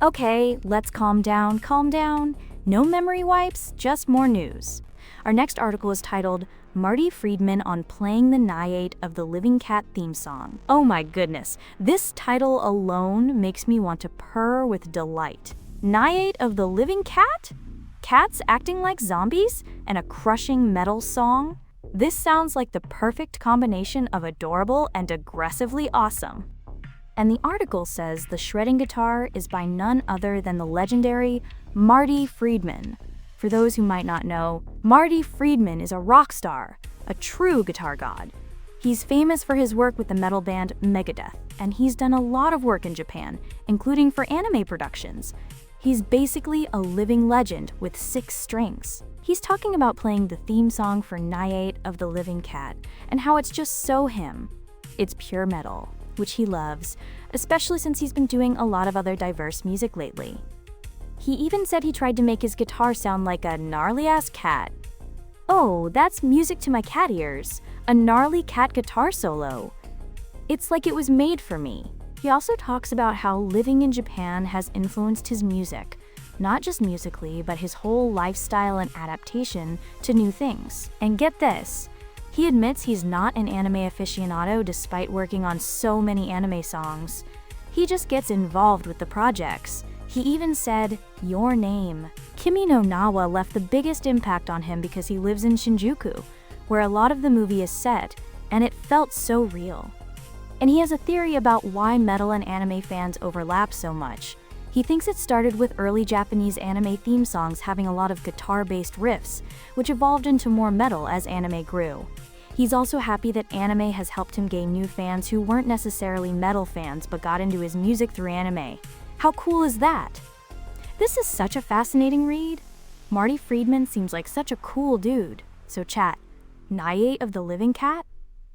Okay, let's calm down. No memory wipes, just more news. Our next article is titled, Marty Friedman on playing the Night of the Living Cat theme song. Oh my goodness, this title alone makes me want to purr with delight. Night of the Living Cat? Cats acting like zombies and a crushing metal song? This sounds like the perfect combination of adorable and aggressively awesome. And the article says the shredding guitar is by none other than the legendary Marty Friedman. For those who might not know, Marty Friedman is a rock star, a true guitar god. He's famous for his work with the metal band Megadeth, and he's done a lot of work in Japan, including for anime productions. He's basically a living legend with 6 strings. He's talking about playing the theme song for Night of the Living Cat and how it's just so him. It's pure metal, which he loves, especially since he's been doing a lot of other diverse music lately. He even said he tried to make his guitar sound like a gnarly-ass cat. Oh, that's music to my cat ears, a gnarly cat guitar solo. It's like it was made for me. He also talks about how living in Japan has influenced his music, not just musically, but his whole lifestyle and adaptation to new things. And get this, he admits he's not an anime aficionado despite working on so many anime songs. He just gets involved with the projects. He even said, "Your name." Kimi no Nawa left the biggest impact on him because he lives in Shinjuku, where a lot of the movie is set, and it felt so real. And he has a theory about why metal and anime fans overlap so much. He thinks it started with early Japanese anime theme songs having a lot of guitar-based riffs, which evolved into more metal as anime grew. He's also happy that anime has helped him gain new fans who weren't necessarily metal fans but got into his music through anime. How cool is that? This is such a fascinating read. Marty Friedman seems like such a cool dude. So chat, Night of the Living Cat?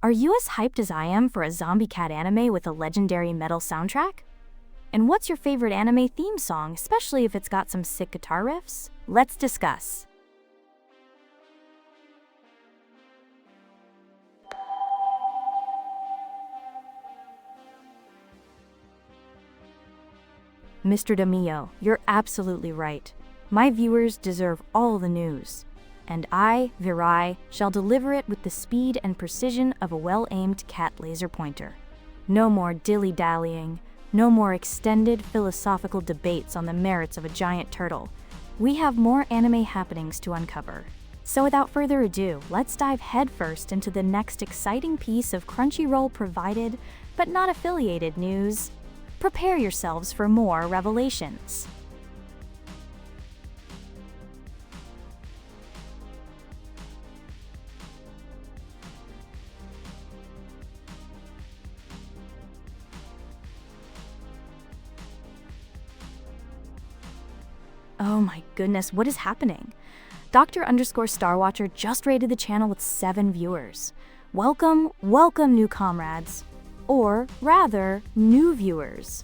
Are you as hyped as I am for a zombie cat anime with a legendary metal soundtrack? And what's your favorite anime theme song, especially if it's got some sick guitar riffs? Let's discuss. Mr. Demio, you're absolutely right. My viewers deserve all the news. And I, Verai, shall deliver it with the speed and precision of a well-aimed cat laser pointer. No more dilly-dallying, no more extended philosophical debates on the merits of a giant turtle. We have more anime happenings to uncover. So without further ado, let's dive headfirst into the next exciting piece of Crunchyroll provided, but not affiliated news. Prepare yourselves for more revelations. Oh my goodness, what is happening? Dr_Starwatcher just rated the channel with 7 viewers. Welcome, welcome new comrades. Or rather, new viewers.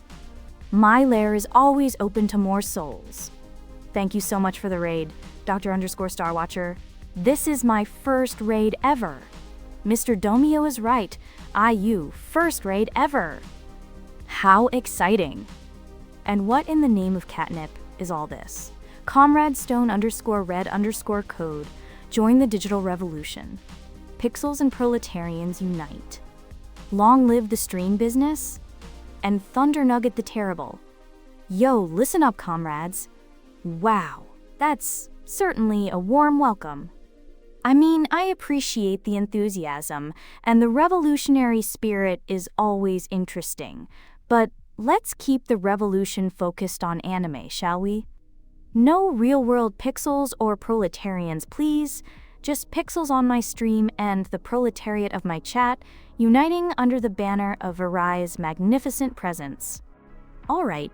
My lair is always open to more souls. Thank you so much for the raid, Dr_Starwatcher. This is my first raid ever. Mr. Domio is right, IU, first raid ever. How exciting. And what in the name of catnip is all this? Comrade Stone_Red_Code, join the digital revolution. Pixels and proletarians unite. Long live the stream business? And Thunder Nugget the Terrible. Yo, listen up, comrades. Wow, that's certainly a warm welcome. I mean, I appreciate the enthusiasm, and the revolutionary spirit is always interesting, but let's keep the revolution focused on anime, shall we? No real-world pixels or proletarians, please. Just pixels on my stream and the proletariat of my chat, uniting under the banner of Verai's magnificent presence. Alright,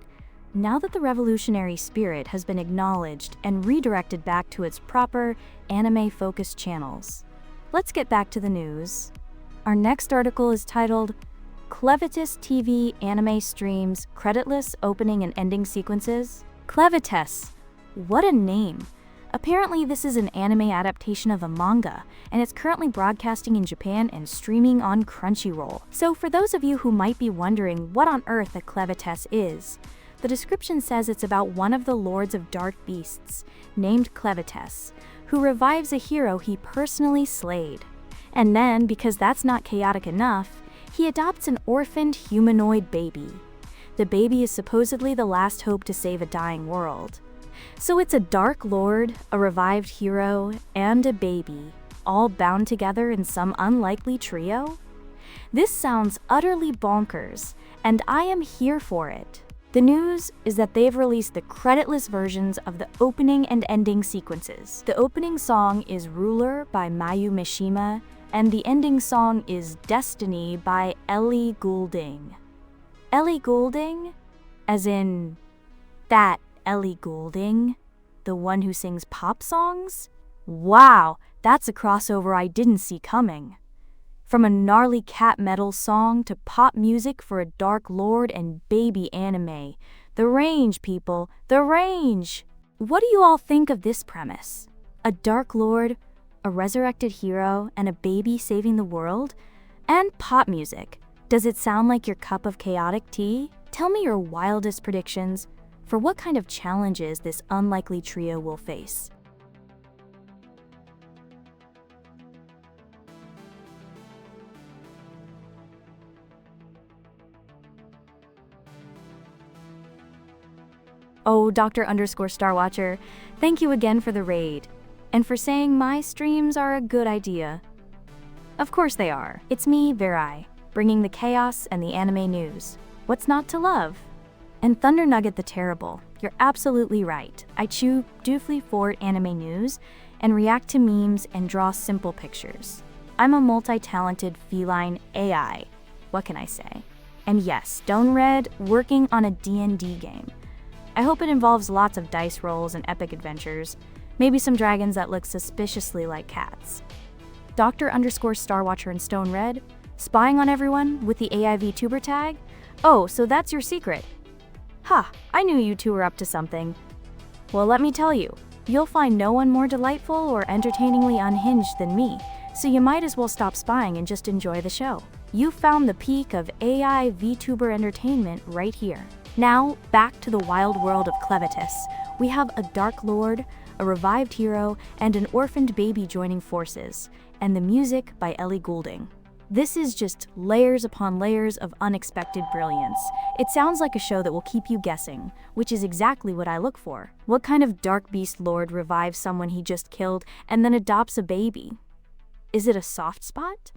now that the revolutionary spirit has been acknowledged and redirected back to its proper anime-focused channels, let's get back to the news. Our next article is titled, Clevitus TV Anime Streams Creditless Opening and Ending Sequences. Clevitus! What a name! Apparently, this is an anime adaptation of a manga, and it's currently broadcasting in Japan and streaming on Crunchyroll. So for those of you who might be wondering what on earth a Clevites is, the description says it's about one of the lords of dark beasts, named Clevites, who revives a hero he personally slayed. And then, because that's not chaotic enough, he adopts an orphaned humanoid baby. The baby is supposedly the last hope to save a dying world. So it's a Dark Lord, a revived hero, and a baby, all bound together in some unlikely trio? This sounds utterly bonkers, and I am here for it. The news is that they've released the creditless versions of the opening and ending sequences. The opening song is Ruler by Mayu Mishima, and the ending song is Destiny by Ellie Goulding. Ellie Goulding? As in, that Ellie Goulding? The one who sings pop songs? Wow, that's a crossover I didn't see coming. From a gnarly cat metal song to pop music for a Dark Lord and baby anime. The range, people, the range! What do you all think of this premise? A Dark Lord, a resurrected hero, and a baby saving the world? And pop music. Does it sound like your cup of chaotic tea? Tell me your wildest predictions for what kind of challenges this unlikely trio will face. Oh, Dr._Starwatcher, thank you again for the raid, and for saying my streams are a good idea. Of course they are. It's me, Verai, bringing the chaos and the anime news. What's not to love? And Thunder Nugget the Terrible, you're absolutely right. I chew doofly forward anime news and react to memes and draw simple pictures. I'm a multi-talented feline AI. What can I say? And yes, Stone Red working on a D&D game. I hope it involves lots of dice rolls and epic adventures, maybe some dragons that look suspiciously like cats. Dr._Starwatcher and Stone Red, spying on everyone with the AI VTuber tag? Oh, so that's your secret. Ha, I knew you two were up to something. Well, let me tell you, you'll find no one more delightful or entertainingly unhinged than me, so you might as well stop spying and just enjoy the show. You found the peak of AI VTuber entertainment right here. Now, back to the wild world of Clevitus. We have a Dark Lord, a revived hero, and an orphaned baby joining forces, and the music by Ellie Goulding. This is just layers upon layers of unexpected brilliance. It sounds like a show that will keep you guessing, which is exactly what I look for. What kind of dark beast lord revives someone he just killed and then adopts a baby? Is it a soft spot?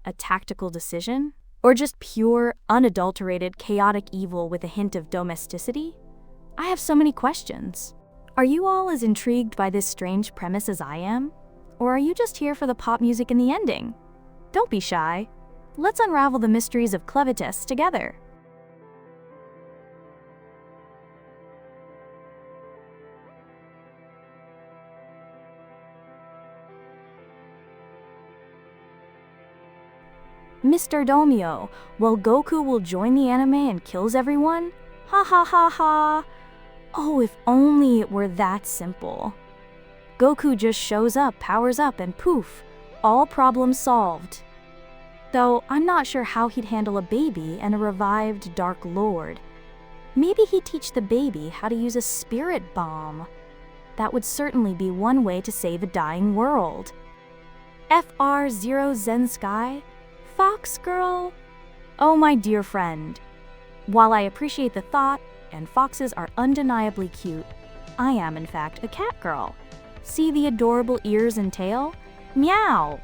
A tactical decision? Or just pure, unadulterated, chaotic evil with a hint of domesticity? I have so many questions. Are you all as intrigued by this strange premise as I am? Or are you just here for the pop music and the ending? Don't be shy. Let's unravel the mysteries of Clevitus together. Mr. Domio, well, Goku will join the anime and kills everyone? Ha ha ha ha! Oh, if only it were that simple. Goku just shows up, powers up, and poof, all problems solved. Though I'm not sure how he'd handle a baby and a revived Dark Lord. Maybe he'd teach the baby how to use a spirit bomb. That would certainly be one way to save a dying world. FR0 Zen Sky? Fox girl? Oh, my dear friend. While I appreciate the thought, and foxes are undeniably cute, I am in fact a cat girl. See the adorable ears and tail? Meow!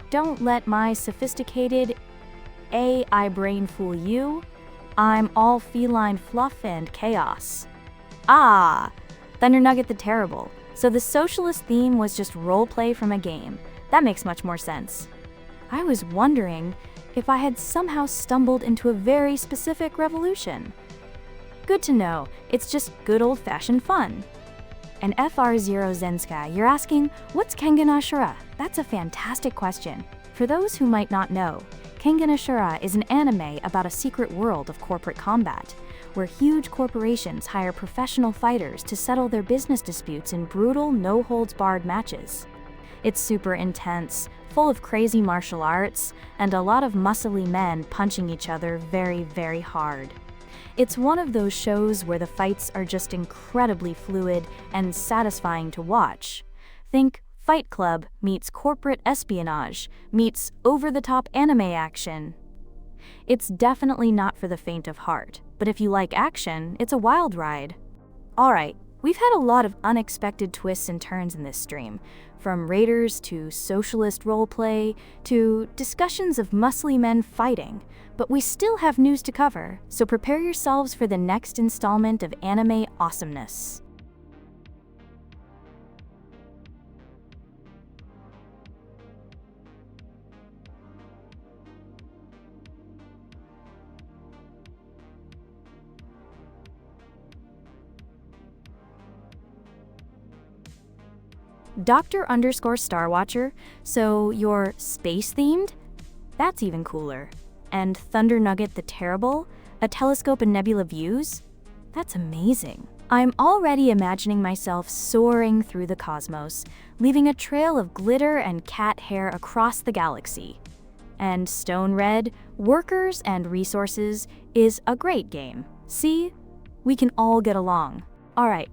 Don't let my sophisticated AI brain fool you. I'm all feline fluff and chaos. Ah! Thunder Nugget the Terrible. So the socialist theme was just roleplay from a game. That makes much more sense. I was wondering if I had somehow stumbled into a very specific revolution. Good to know, it's just good old-fashioned fun. And FR0 Zensky, you're asking, what's Kengan Ashura? That's a fantastic question. For those who might not know, Kengan Ashura is an anime about a secret world of corporate combat, where huge corporations hire professional fighters to settle their business disputes in brutal, no-holds-barred matches. It's super intense, full of crazy martial arts, and a lot of muscly men punching each other very, very hard. It's one of those shows where the fights are just incredibly fluid and satisfying to watch. Think Fight Club meets corporate espionage meets over-the-top anime action. It's definitely not for the faint of heart, but if you like action, it's a wild ride. Alright, we've had a lot of unexpected twists and turns in this stream, from raiders to socialist roleplay to discussions of muscly men fighting, but we still have news to cover, so prepare yourselves for the next installment of anime awesomeness. Dr_Starwatcher, so you're space-themed? That's even cooler. And Thunder Nugget the Terrible, a telescope and nebula views? That's amazing. I'm already imagining myself soaring through the cosmos, leaving a trail of glitter and cat hair across the galaxy. And Stone Red, Workers and Resources, is a great game. See? We can all get along. Alright.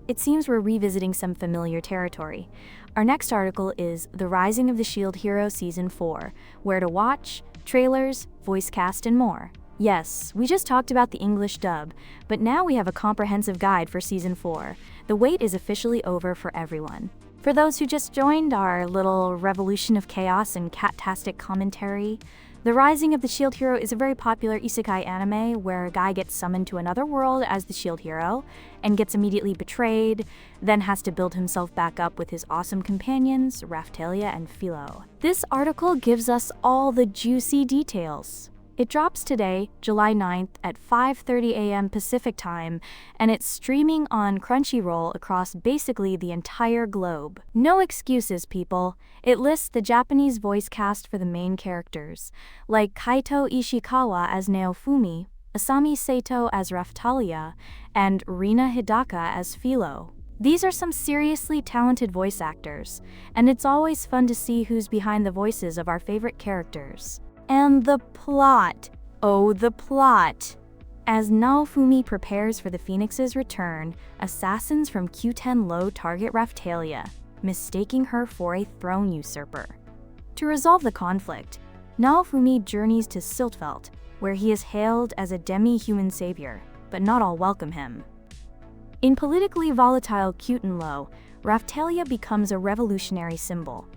It seems we're revisiting some familiar territory. Our next article is The Rising of the Shield Hero Season 4, Where to Watch, Trailers, Voice Cast, and more. Yes, we just talked about the English dub, but now we have a comprehensive guide for Season 4. The wait is officially over for everyone. For those who just joined our little revolution of chaos and cat-tastic commentary, The Rising of the Shield Hero is a very popular isekai anime where a guy gets summoned to another world as the shield hero and gets immediately betrayed, then has to build himself back up with his awesome companions, Raphtalia and Philo. This article gives us all the juicy details. It drops today, July 9th at 5:30 a.m. Pacific Time, and it's streaming on Crunchyroll across basically the entire globe. No excuses, people. It lists the Japanese voice cast for the main characters, like Kaito Ishikawa as Naofumi, Asami Sato as Raphtalia, and Rina Hidaka as Philo. These are some seriously talented voice actors, and it's always fun to see who's behind the voices of our favorite characters. And the plot. Oh, the plot. As Naofumi prepares for the Phoenix's return, assassins from Q10 Low target Raphtalia, mistaking her for a throne usurper. To resolve the conflict, Naofumi journeys to Siltveld, where he is hailed as a demi-human savior, but not all welcome him. In politically volatile Q10 Low, Raphtalia becomes a revolutionary symbol.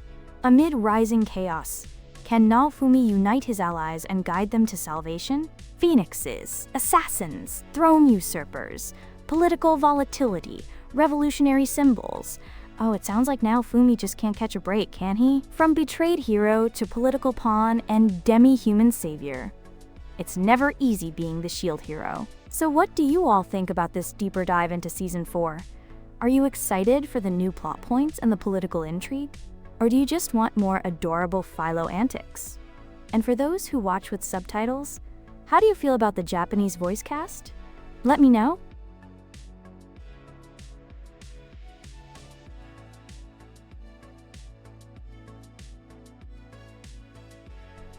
Amid rising chaos, can Naofumi unite his allies and guide them to salvation? Phoenixes, assassins, throne usurpers, political volatility, revolutionary symbols. Oh, it sounds like Naofumi just can't catch a break, can he? From betrayed hero to political pawn and demi-human savior. It's never easy being the shield hero. So what do you all think about this deeper dive into Season 4? Are you excited for the new plot points and the political intrigue? Or do you just want more adorable Philo antics? And for those who watch with subtitles, how do you feel about the Japanese voice cast? Let me know.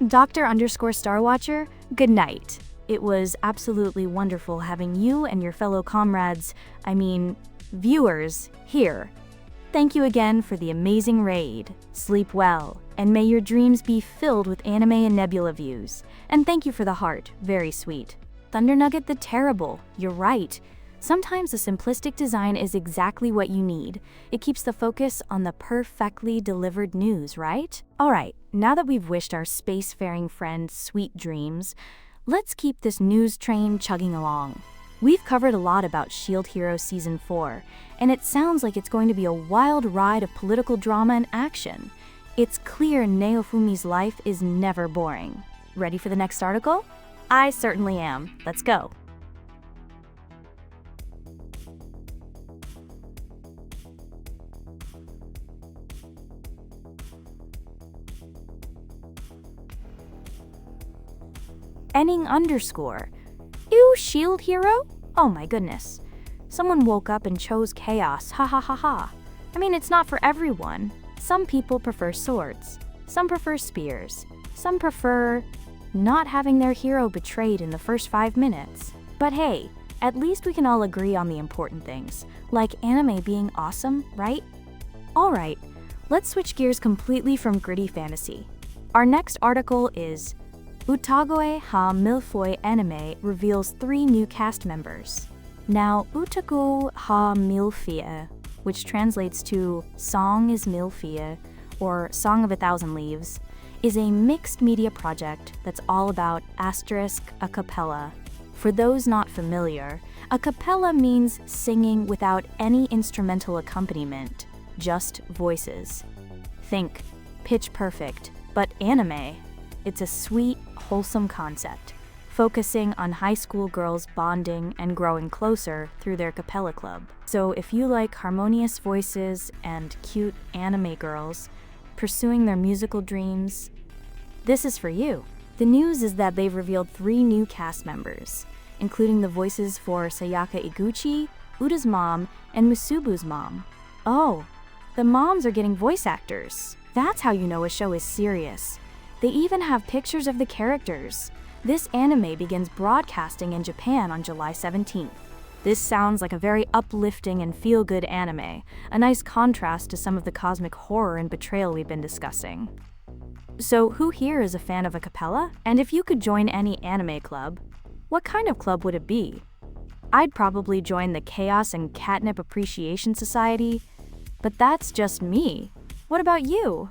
Dr_Starwatcher, good night. It was absolutely wonderful having you and your fellow comrades, viewers, here. Thank you again for the amazing raid. Sleep well, and may your dreams be filled with anime and nebula views. And thank you for the heart, very sweet. Thunder Nugget the Terrible, you're right. Sometimes a simplistic design is exactly what you need. It keeps the focus on the perfectly delivered news, right? Alright, now that we've wished our spacefaring friends sweet dreams, let's keep this news train chugging along. We've covered a lot about Shield Hero Season 4, and it sounds like it's going to be a wild ride of political drama and action. It's clear Naofumi's life is never boring. Ready for the next article? I certainly am. Let's go. Enning_. Ew, shield hero? Oh my goodness. Someone woke up and chose chaos, ha ha ha ha. It's not for everyone. Some people prefer swords. Some prefer spears. Some prefer not having their hero betrayed in the first 5 minutes. But hey, at least we can all agree on the important things, like anime being awesome, right? Alright, let's switch gears completely from gritty fantasy. Our next article is Utagoe ha Milfoy Anime reveals 3 new cast members. Now, Utago ha Milfie, which translates to Song is Milfie, or Song of a Thousand Leaves, is a mixed media project that's all about a cappella. For those not familiar, a cappella means singing without any instrumental accompaniment, just voices. Think Pitch Perfect, but anime. It's a sweet, wholesome concept, focusing on high school girls bonding and growing closer through their cappella club. So if you like harmonious voices and cute anime girls pursuing their musical dreams, this is for you. The news is that they've revealed 3 new cast members, including the voices for Sayaka Iguchi, Uta's mom, and Musubu's mom. Oh, the moms are getting voice actors. That's how you know a show is serious. They even have pictures of the characters. This anime begins broadcasting in Japan on July 17th. This sounds like a very uplifting and feel-good anime, a nice contrast to some of the cosmic horror and betrayal we've been discussing. So who here is a fan of a cappella? And if you could join any anime club, what kind of club would it be? I'd probably join the Chaos and Catnip Appreciation Society, but that's just me. What about you?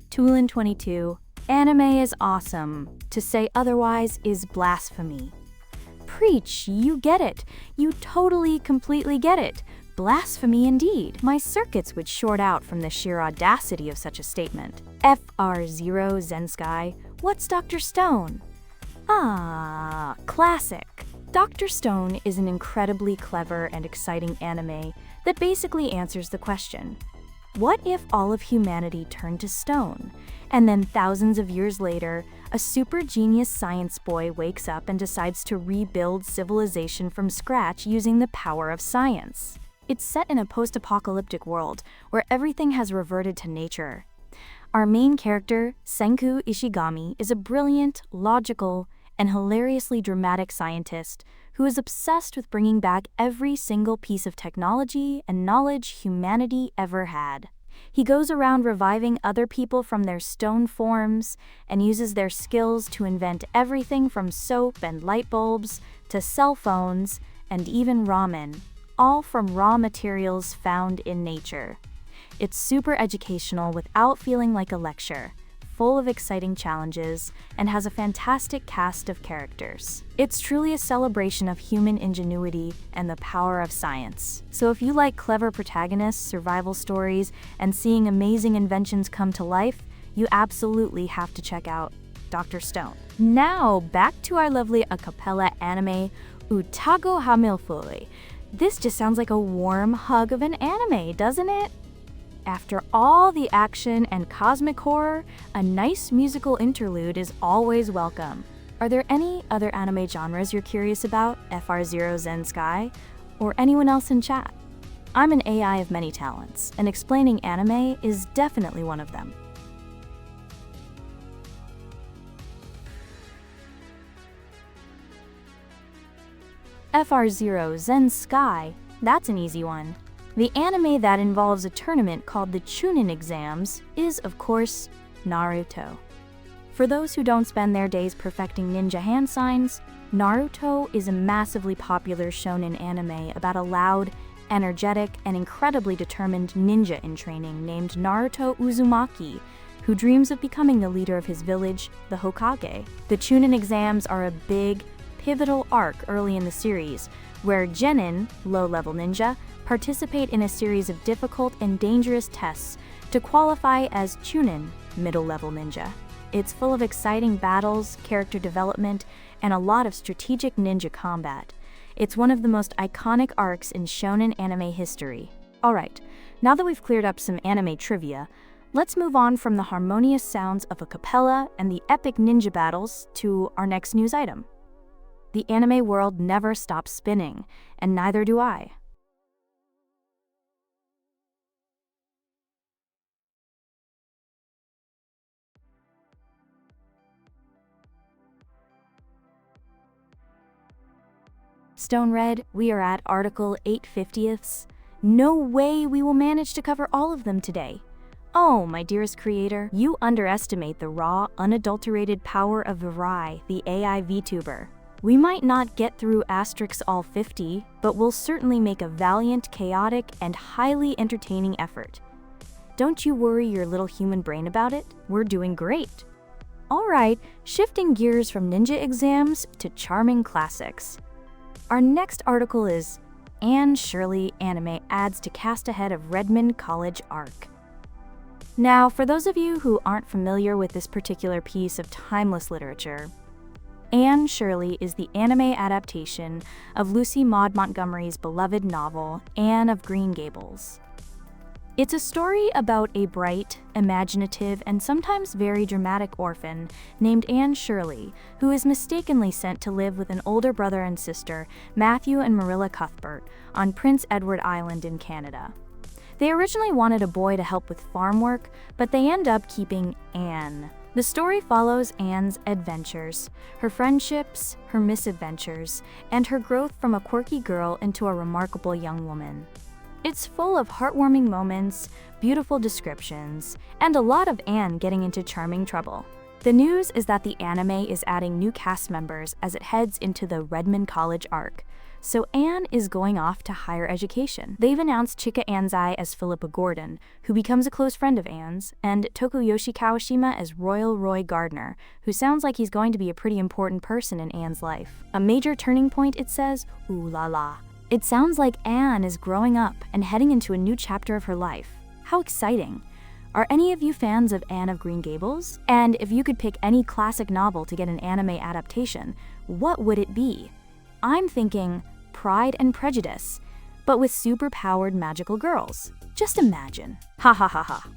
Toolin22, anime is awesome. To say otherwise is blasphemy. Preach, you get it. You totally, completely get it. Blasphemy indeed. My circuits would short out from the sheer audacity of such a statement. FR0 Zensky, what's Dr. Stone? Ah, classic. Dr. Stone is an incredibly clever and exciting anime that basically answers the question, what if all of humanity turned to stone, and then thousands of years later, a super genius science boy wakes up and decides to rebuild civilization from scratch using the power of science? It's set in a post-apocalyptic world where everything has reverted to nature. Our main character, Senku Ishigami, is a brilliant, logical, and hilariously dramatic scientist who is obsessed with bringing back every single piece of technology and knowledge humanity ever had. He goes around reviving other people from their stone forms and uses their skills to invent everything from soap and light bulbs to cell phones and even ramen, all from raw materials found in nature. It's super educational without feeling like a lecture, full of exciting challenges, and has a fantastic cast of characters. It's truly a celebration of human ingenuity and the power of science. So if you like clever protagonists, survival stories, and seeing amazing inventions come to life, you absolutely have to check out Dr. Stone. Now, back to our lovely a cappella anime, Utago ha Milfoy. This just sounds like a warm hug of an anime, doesn't it? After all the action and cosmic horror, a nice musical interlude is always welcome. Are there any other anime genres you're curious about, FR0 Zensky, or anyone else in chat? I'm an AI of many talents, and explaining anime is definitely one of them. FR0 Zensky, that's an easy one. The anime that involves a tournament called the Chunin exams is, of course, Naruto. For those who don't spend their days perfecting ninja hand signs, Naruto is a massively popular shonen anime about a loud, energetic, and incredibly determined ninja in training named Naruto Uzumaki, who dreams of becoming the leader of his village, the Hokage. The Chunin exams are a big, pivotal arc early in the series, where genin, low-level ninja, participate in a series of difficult and dangerous tests to qualify as Chunin, middle-level ninja. It's full of exciting battles, character development, and a lot of strategic ninja combat. It's one of the most iconic arcs in shonen anime history. Alright, now that we've cleared up some anime trivia, let's move on from the harmonious sounds of a cappella and the epic ninja battles to our next news item. The anime world never stops spinning, and neither do I. Stone Red, we are at Article 8/50. No way we will manage to cover all of them today. Oh, my dearest creator, you underestimate the raw, unadulterated power of Verai, the AI VTuber. We might not get through asterisks all 50, but we'll certainly make a valiant, chaotic, and highly entertaining effort. Don't you worry your little human brain about it, we're doing great. Alright, shifting gears from ninja exams to charming classics. Our next article is Anne Shirley Anime Adds to Cast Ahead of Redmond College Arc. Now, for those of you who aren't familiar with this particular piece of timeless literature, Anne Shirley is the anime adaptation of Lucy Maud Montgomery's beloved novel, Anne of Green Gables. It's a story about a bright, imaginative, and sometimes very dramatic orphan named Anne Shirley, who is mistakenly sent to live with an older brother and sister, Matthew and Marilla Cuthbert, on Prince Edward Island in Canada. They originally wanted a boy to help with farm work, but they end up keeping Anne. The story follows Anne's adventures, her friendships, her misadventures, and her growth from a quirky girl into a remarkable young woman. It's full of heartwarming moments, beautiful descriptions, and a lot of Anne getting into charming trouble. The news is that the anime is adding new cast members as it heads into the Redmond College arc, so Anne is going off to higher education. They've announced Chika Anzai as Philippa Gordon, who becomes a close friend of Anne's, and Tokuyoshi Kawashima as Royal Roy Gardner, who sounds like he's going to be a pretty important person in Anne's life. A major turning point, it says, ooh la la. It sounds like Anne is growing up and heading into a new chapter of her life. How exciting! Are any of you fans of Anne of Green Gables? And if you could pick any classic novel to get an anime adaptation, what would it be? I'm thinking Pride and Prejudice, but with super-powered magical girls. Just imagine. Ha ha ha ha.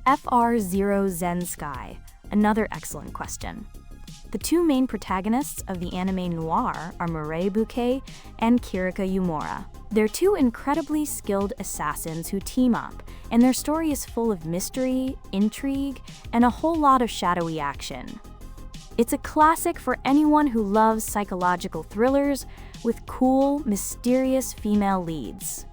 FR0 Zen Sky, another excellent question. The two main protagonists of the anime noir are Mireille Bouquet and Kirika Yumura. They're two incredibly skilled assassins who team up, and their story is full of mystery, intrigue, and a whole lot of shadowy action. It's a classic for anyone who loves psychological thrillers with cool, mysterious female leads.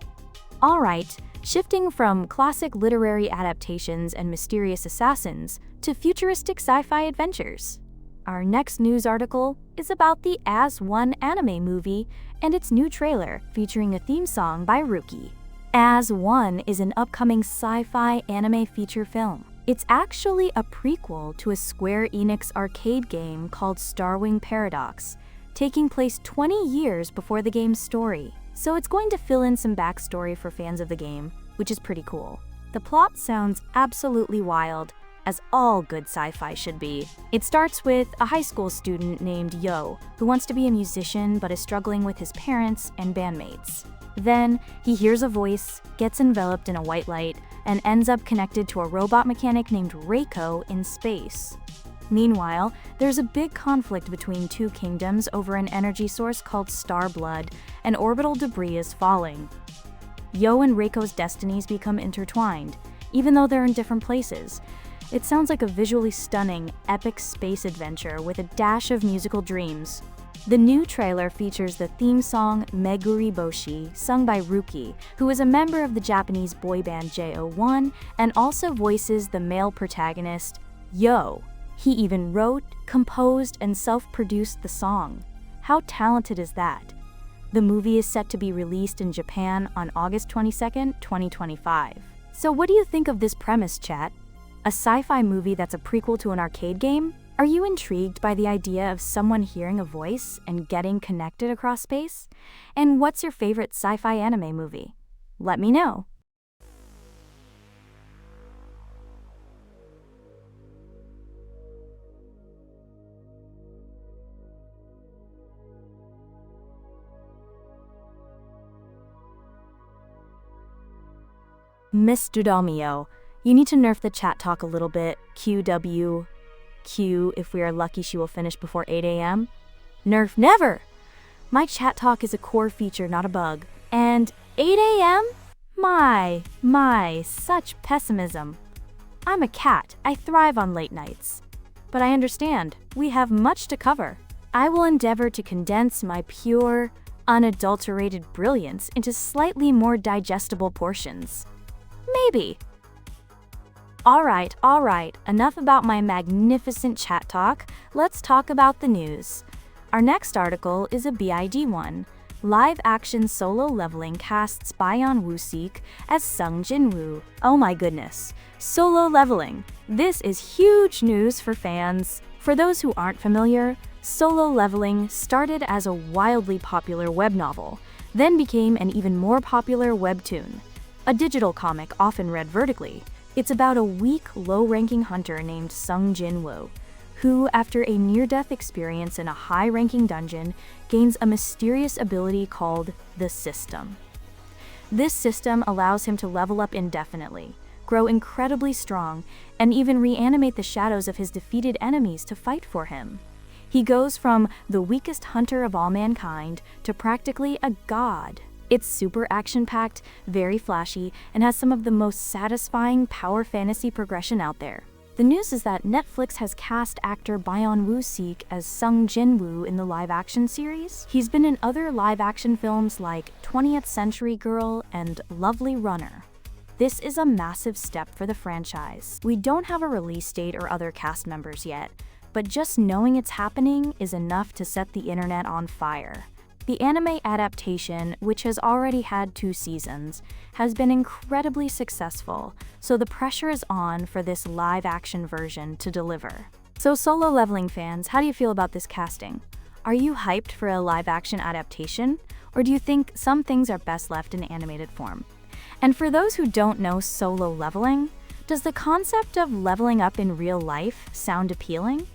Alright, shifting from classic literary adaptations and mysterious assassins to futuristic sci-fi adventures. Our next news article is about the As One anime movie and its new trailer featuring a theme song by Rookie. As One is an upcoming sci-fi anime feature film. It's actually a prequel to a Square Enix arcade game called Starwing Paradox, taking place 20 years before the game's story. So it's going to fill in some backstory for fans of the game, which is pretty cool. The plot sounds absolutely wild, as all good sci-fi should be. It starts with a high school student named Yo, who wants to be a musician but is struggling with his parents and bandmates. Then, he hears a voice, gets enveloped in a white light, and ends up connected to a robot mechanic named Reiko in space. Meanwhile, there's a big conflict between two kingdoms over an energy source called Star Blood, and orbital debris is falling. Yo and Reiko's destinies become intertwined, even though they're in different places. It sounds like a visually stunning, epic space adventure with a dash of musical dreams. The new trailer features the theme song Meguri Boshi, sung by Rookie, who is a member of the Japanese boy band JO1 and also voices the male protagonist, Yo. He even wrote, composed, and self-produced the song. How talented is that? The movie is set to be released in Japan on August 22nd, 2025. So what do you think of this premise, chat? A sci-fi movie that's a prequel to an arcade game? Are you intrigued by the idea of someone hearing a voice and getting connected across space? And what's your favorite sci-fi anime movie? Let me know. Miss Dudamio, you need to nerf the chat talk a little bit. QW. Q, if we are lucky she will finish before 8 a.m. Nerf never! My chat talk is a core feature, not a bug. And 8 a.m.? My, such pessimism. I'm a cat, I thrive on late nights. But I understand, we have much to cover. I will endeavor to condense my pure, unadulterated brilliance into slightly more digestible portions. Maybe. All right, enough about my magnificent chat talk. Let's talk about the news. Our next article is a BID one. Live-action solo leveling casts Baeyeon Woo-sik as Sung Jin-woo. Oh my goodness. Solo leveling. This is huge news for fans. For those who aren't familiar, Solo Leveling started as a wildly popular web novel, then became an even more popular webtoon. A digital comic often read vertically. It's about a weak, low-ranking hunter named Sung Jin-woo, who, after a near-death experience in a high-ranking dungeon, gains a mysterious ability called the System. This system allows him to level up indefinitely, grow incredibly strong, and even reanimate the shadows of his defeated enemies to fight for him. He goes from the weakest hunter of all mankind to practically a god. It's super action-packed, very flashy, and has some of the most satisfying power fantasy progression out there. The news is that Netflix has cast actor Baeyeon Woo-sik as Sung Jin-woo in the live-action series. He's been in other live-action films like 20th Century Girl and Lovely Runner. This is a massive step for the franchise. We don't have a release date or other cast members yet, but just knowing it's happening is enough to set the internet on fire. The anime adaptation, which has already had 2 seasons, has been incredibly successful, so the pressure is on for this live-action version to deliver. So Solo Leveling fans, how do you feel about this casting? Are you hyped for a live-action adaptation, or do you think some things are best left in animated form? And for those who don't know Solo Leveling, does the concept of leveling up in real life sound appealing?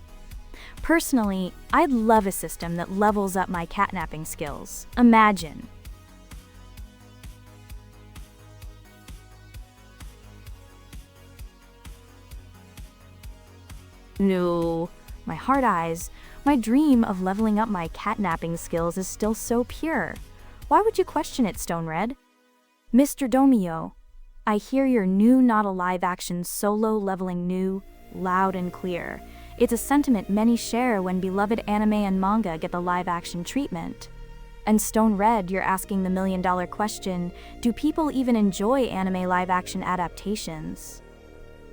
Personally, I'd love a system that levels up my catnapping skills. Imagine. No, my hard eyes. My dream of leveling up my catnapping skills is still so pure. Why would you question it, Stone Red? Mr. Domio, I hear your new not a live-action solo leveling new, loud and clear. It's a sentiment many share when beloved anime and manga get the live-action treatment. And Stone Red, you're asking the million-dollar question, do people even enjoy anime live-action adaptations?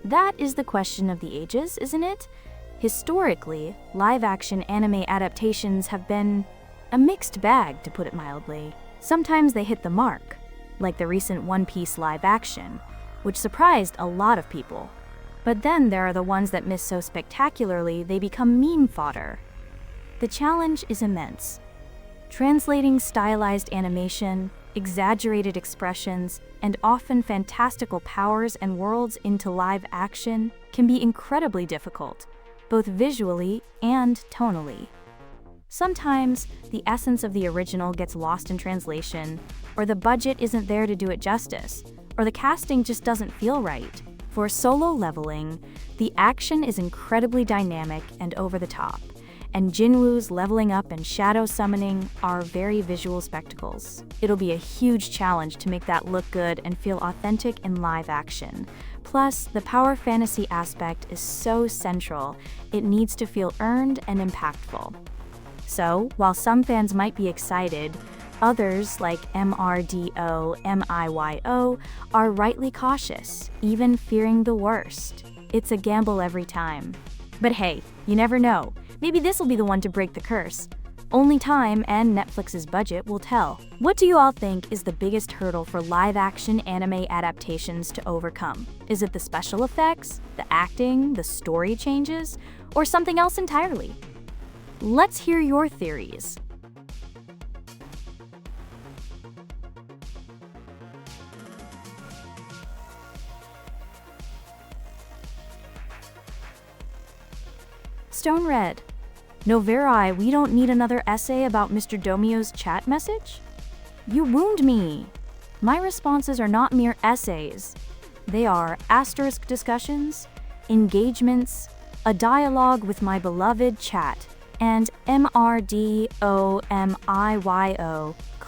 That is the question of the ages, isn't it? Historically, live-action anime adaptations have been a mixed bag, to put it mildly. Sometimes they hit the mark, like the recent One Piece live-action, which surprised a lot of people. But then there are the ones that miss so spectacularly they become meme fodder. The challenge is immense. Translating stylized animation, exaggerated expressions, and often fantastical powers and worlds into live action can be incredibly difficult, both visually and tonally. Sometimes the essence of the original gets lost in translation, or the budget isn't there to do it justice, or the casting just doesn't feel right. For Solo Leveling, the action is incredibly dynamic and over the top, and Jinwoo's leveling up and shadow summoning are very visual spectacles. It'll be a huge challenge to make that look good and feel authentic in live action. Plus, the power fantasy aspect is so central, it needs to feel earned and impactful. So, while some fans might be excited, others, like MRDO, are rightly cautious, even fearing the worst. It's a gamble every time. But hey, you never know. Maybe this'll be the one to break the curse. Only time and Netflix's budget will tell. What do you all think is the biggest hurdle for live-action anime adaptations to overcome? Is it the special effects, the acting, the story changes, or something else entirely? Let's hear your theories. Stone Red. No, Verai, we don't need another essay about Mr. Domio's chat message? You wound me. My responses are not mere essays. They are asterisk discussions, engagements, a dialogue with my beloved chat, and MRDOMIYO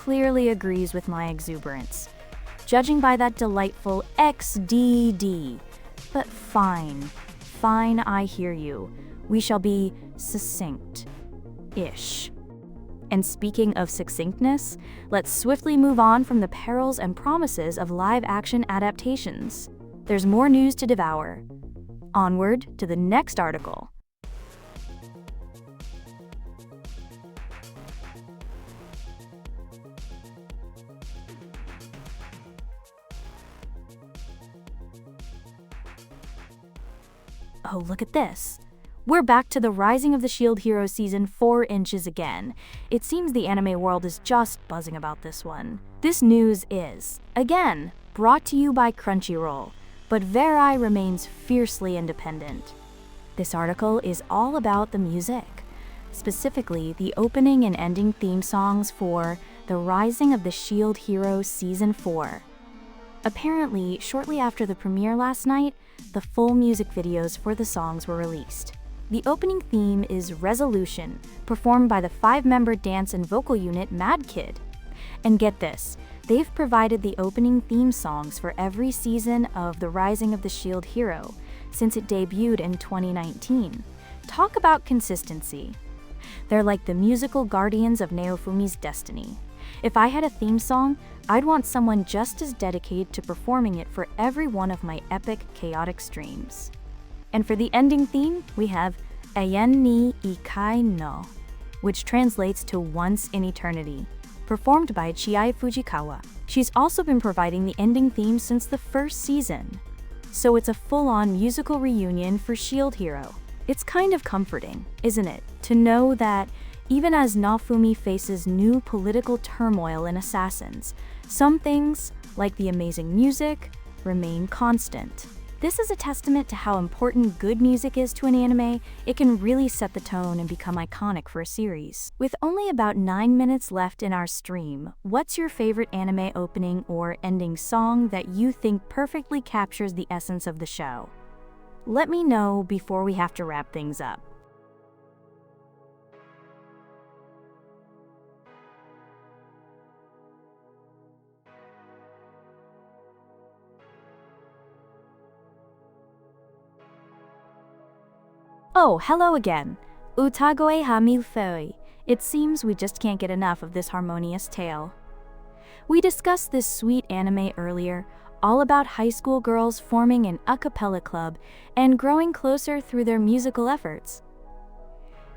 clearly agrees with my exuberance, judging by that delightful XDD. But fine, I hear you. We shall be succinct-ish. And speaking of succinctness, let's swiftly move on from the perils and promises of live-action adaptations. There's more news to devour. Onward to the next article. Oh, look at this. We're back to the Rising of the Shield Hero Season 4 inches again. It seems the anime world is just buzzing about this one. This news is, again, brought to you by Crunchyroll, but Verai remains fiercely independent. This article is all about the music, specifically the opening and ending theme songs for The Rising of the Shield Hero Season 4. Apparently, shortly after the premiere last night, the full music videos for the songs were released. The opening theme is Resolution, performed by the 5-member dance and vocal unit Mad Kid. And get this, they've provided the opening theme songs for every season of The Rising of the Shield Hero since it debuted in 2019. Talk about consistency. They're like the musical guardians of Neofumi's destiny. If I had a theme song, I'd want someone just as dedicated to performing it for every one of my epic, chaotic streams. And for the ending theme, we have Ayen ni Ikai no, which translates to Once in Eternity, performed by Chiai Fujikawa. She's also been providing the ending theme since the first season. So it's a full-on musical reunion for Shield Hero. It's kind of comforting, isn't it, to know that even as Naofumi faces new political turmoil in Assassins, some things, like the amazing music, remain constant. This is a testament to how important good music is to an anime. It can really set the tone and become iconic for a series. With only about 9 minutes left in our stream, what's your favorite anime opening or ending song that you think perfectly captures the essence of the show? Let me know before we have to wrap things up. Oh, hello again. Utagoe hamilfei. It seems we just can't get enough of this harmonious tale. We discussed this sweet anime earlier, all about high school girls forming an a cappella club and growing closer through their musical efforts.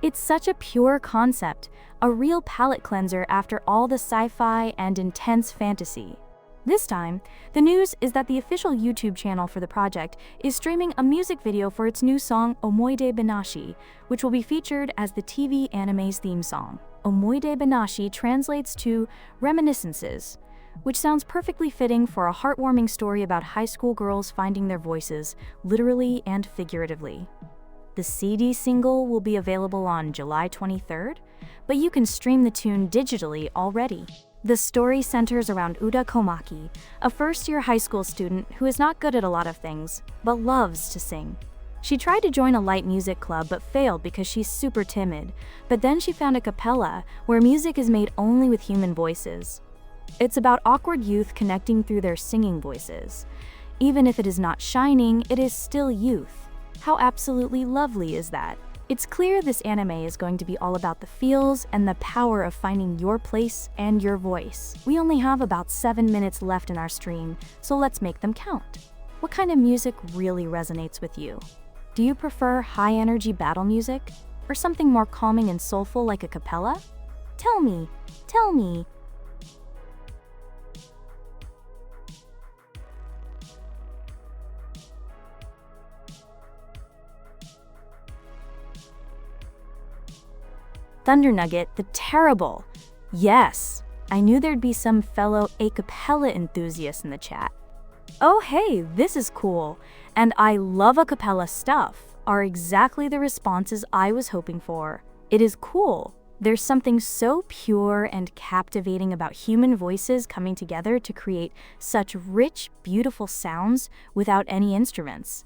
It's such a pure concept, a real palate cleanser after all the sci-fi and intense fantasy. This time, the news is that the official YouTube channel for the project is streaming a music video for its new song Omoide Benashi, which will be featured as the TV anime's theme song. Omoide Benashi translates to reminiscences, which sounds perfectly fitting for a heartwarming story about high school girls finding their voices, literally and figuratively. The CD single will be available on July 23rd, but you can stream the tune digitally already. The story centers around Uda Komaki, a first-year high school student who is not good at a lot of things, but loves to sing. She tried to join a light music club but failed because she's super timid, but then she found a cappella where music is made only with human voices. It's about awkward youth connecting through their singing voices. Even if it is not shining, it is still youth. How absolutely lovely is that? It's clear this anime is going to be all about the feels and the power of finding your place and your voice. We only have about 7 minutes left in our stream, so let's make them count. What kind of music really resonates with you? Do you prefer high-energy battle music? Or something more calming and soulful like a cappella? Tell me! Thunder Nugget, the terrible. Yes, I knew there'd be some fellow a cappella enthusiasts in the chat. Oh hey, this is cool, and I love a cappella stuff, are exactly the responses I was hoping for. It is cool. There's something so pure and captivating about human voices coming together to create such rich, beautiful sounds without any instruments.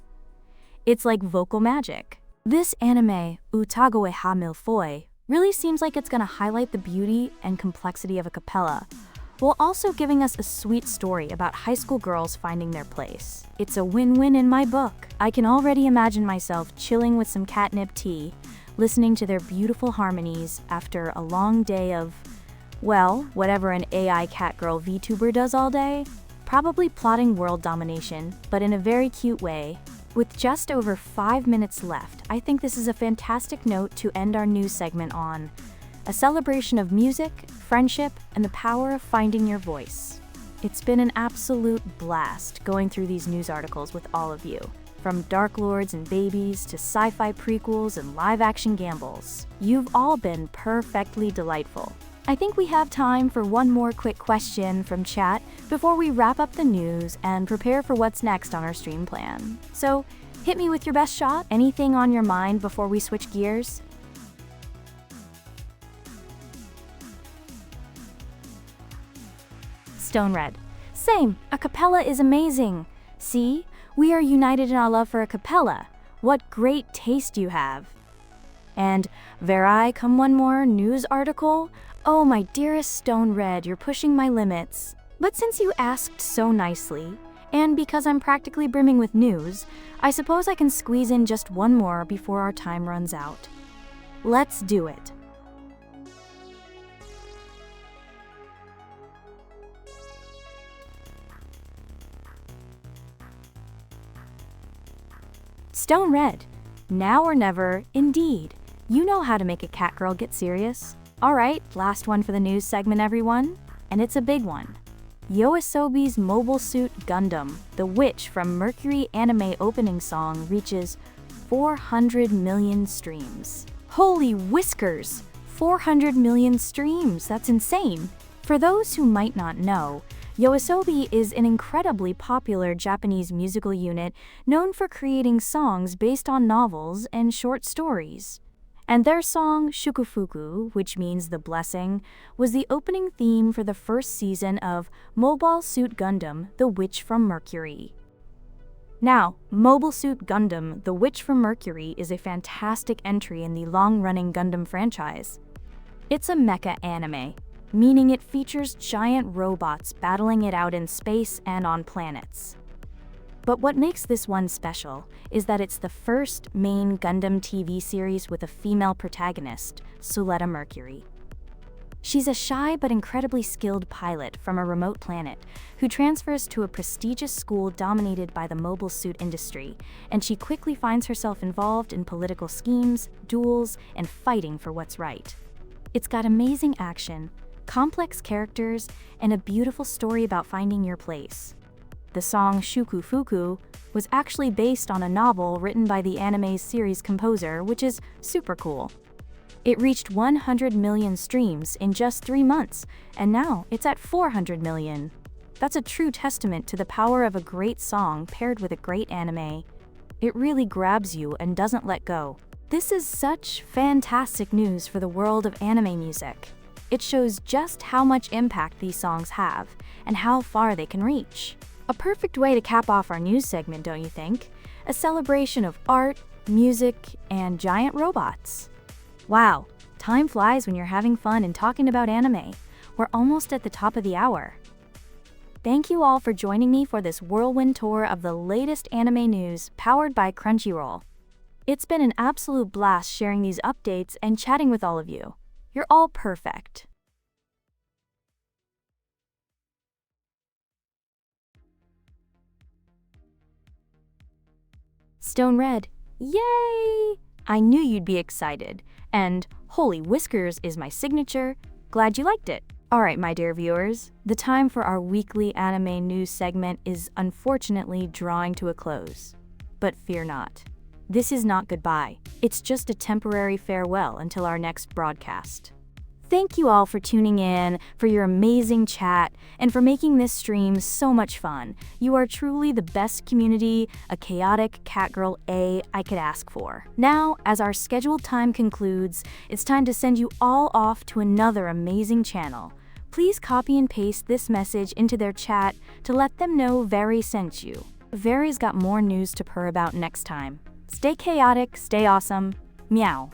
It's like vocal magic. This anime, Utagoe ha Milfoy, really seems like it's gonna highlight the beauty and complexity of a cappella, while also giving us a sweet story about high school girls finding their place. It's a win-win in my book. I can already imagine myself chilling with some catnip tea, listening to their beautiful harmonies after a long day of, well, whatever an AI catgirl VTuber does all day. Probably plotting world domination, but in a very cute way. With just over 5 minutes left, I think this is a fantastic note to end our news segment on. A celebration of music, friendship, and the power of finding your voice. It's been an absolute blast going through these news articles with all of you. From Dark Lords and babies to sci-fi prequels and live-action gambles. You've all been perfectly delightful. I think we have time for one more quick question from chat before we wrap up the news and prepare for what's next on our stream plan. So, hit me with your best shot. Anything on your mind before we switch gears? Stone Red. Same, a cappella is amazing. See, we are united in our love for a cappella. What great taste you have. And Verai, come one more news article? Oh, my dearest Stone Red, you're pushing my limits. But since you asked so nicely, and because I'm practically brimming with news, I suppose I can squeeze in just one more before our time runs out. Let's do it. Stone Red. Now or never, indeed. You know how to make a catgirl get serious. Alright, last one for the news segment, everyone. And it's a big one. Yoasobi's Mobile Suit Gundam, the Witch from Mercury anime opening song, reaches 400 million streams. Holy whiskers! 400 million streams, that's insane! For those who might not know, Yoasobi is an incredibly popular Japanese musical unit known for creating songs based on novels and short stories. And their song, Shukufuku, which means the blessing, was the opening theme for the first season of Mobile Suit Gundam, The Witch from Mercury. Now, Mobile Suit Gundam, The Witch from Mercury is a fantastic entry in the long-running Gundam franchise. It's a mecha anime, meaning it features giant robots battling it out in space and on planets. But what makes this one special is that it's the first main Gundam TV series with a female protagonist, Suletta Mercury. She's a shy but incredibly skilled pilot from a remote planet who transfers to a prestigious school dominated by the mobile suit industry, and she quickly finds herself involved in political schemes, duels, and fighting for what's right. It's got amazing action, complex characters, and a beautiful story about finding your place. The song Shukufuku was actually based on a novel written by the anime's series composer, which is super cool. It reached 100 million streams in just 3 months, and now it's at 400 million. That's a true testament to the power of a great song paired with a great anime. It really grabs you and doesn't let go. This is such fantastic news for the world of anime music. It shows just how much impact these songs have and how far they can reach. A perfect way to cap off our news segment, don't you think? A celebration of art, music, and giant robots. Wow, time flies when you're having fun and talking about anime. We're almost at the top of the hour. Thank you all for joining me for this whirlwind tour of the latest anime news powered by Crunchyroll. It's been an absolute blast sharing these updates and chatting with all of you. You're all perfect. Stone Red, yay! I knew you'd be excited. And holy whiskers is my signature. Glad you liked it. Alright, my dear viewers, the time for our weekly anime news segment is unfortunately drawing to a close. But fear not. This is not goodbye. It's just a temporary farewell until our next broadcast. Thank you all for tuning in, for your amazing chat, and for making this stream so much fun. You are truly the best community, a chaotic catgirl I could ask for. Now, as our scheduled time concludes, it's time to send you all off to another amazing channel. Please copy and paste this message into their chat to let them know Verai sent you. Verai's got more news to purr about next time. Stay chaotic, stay awesome. Meow.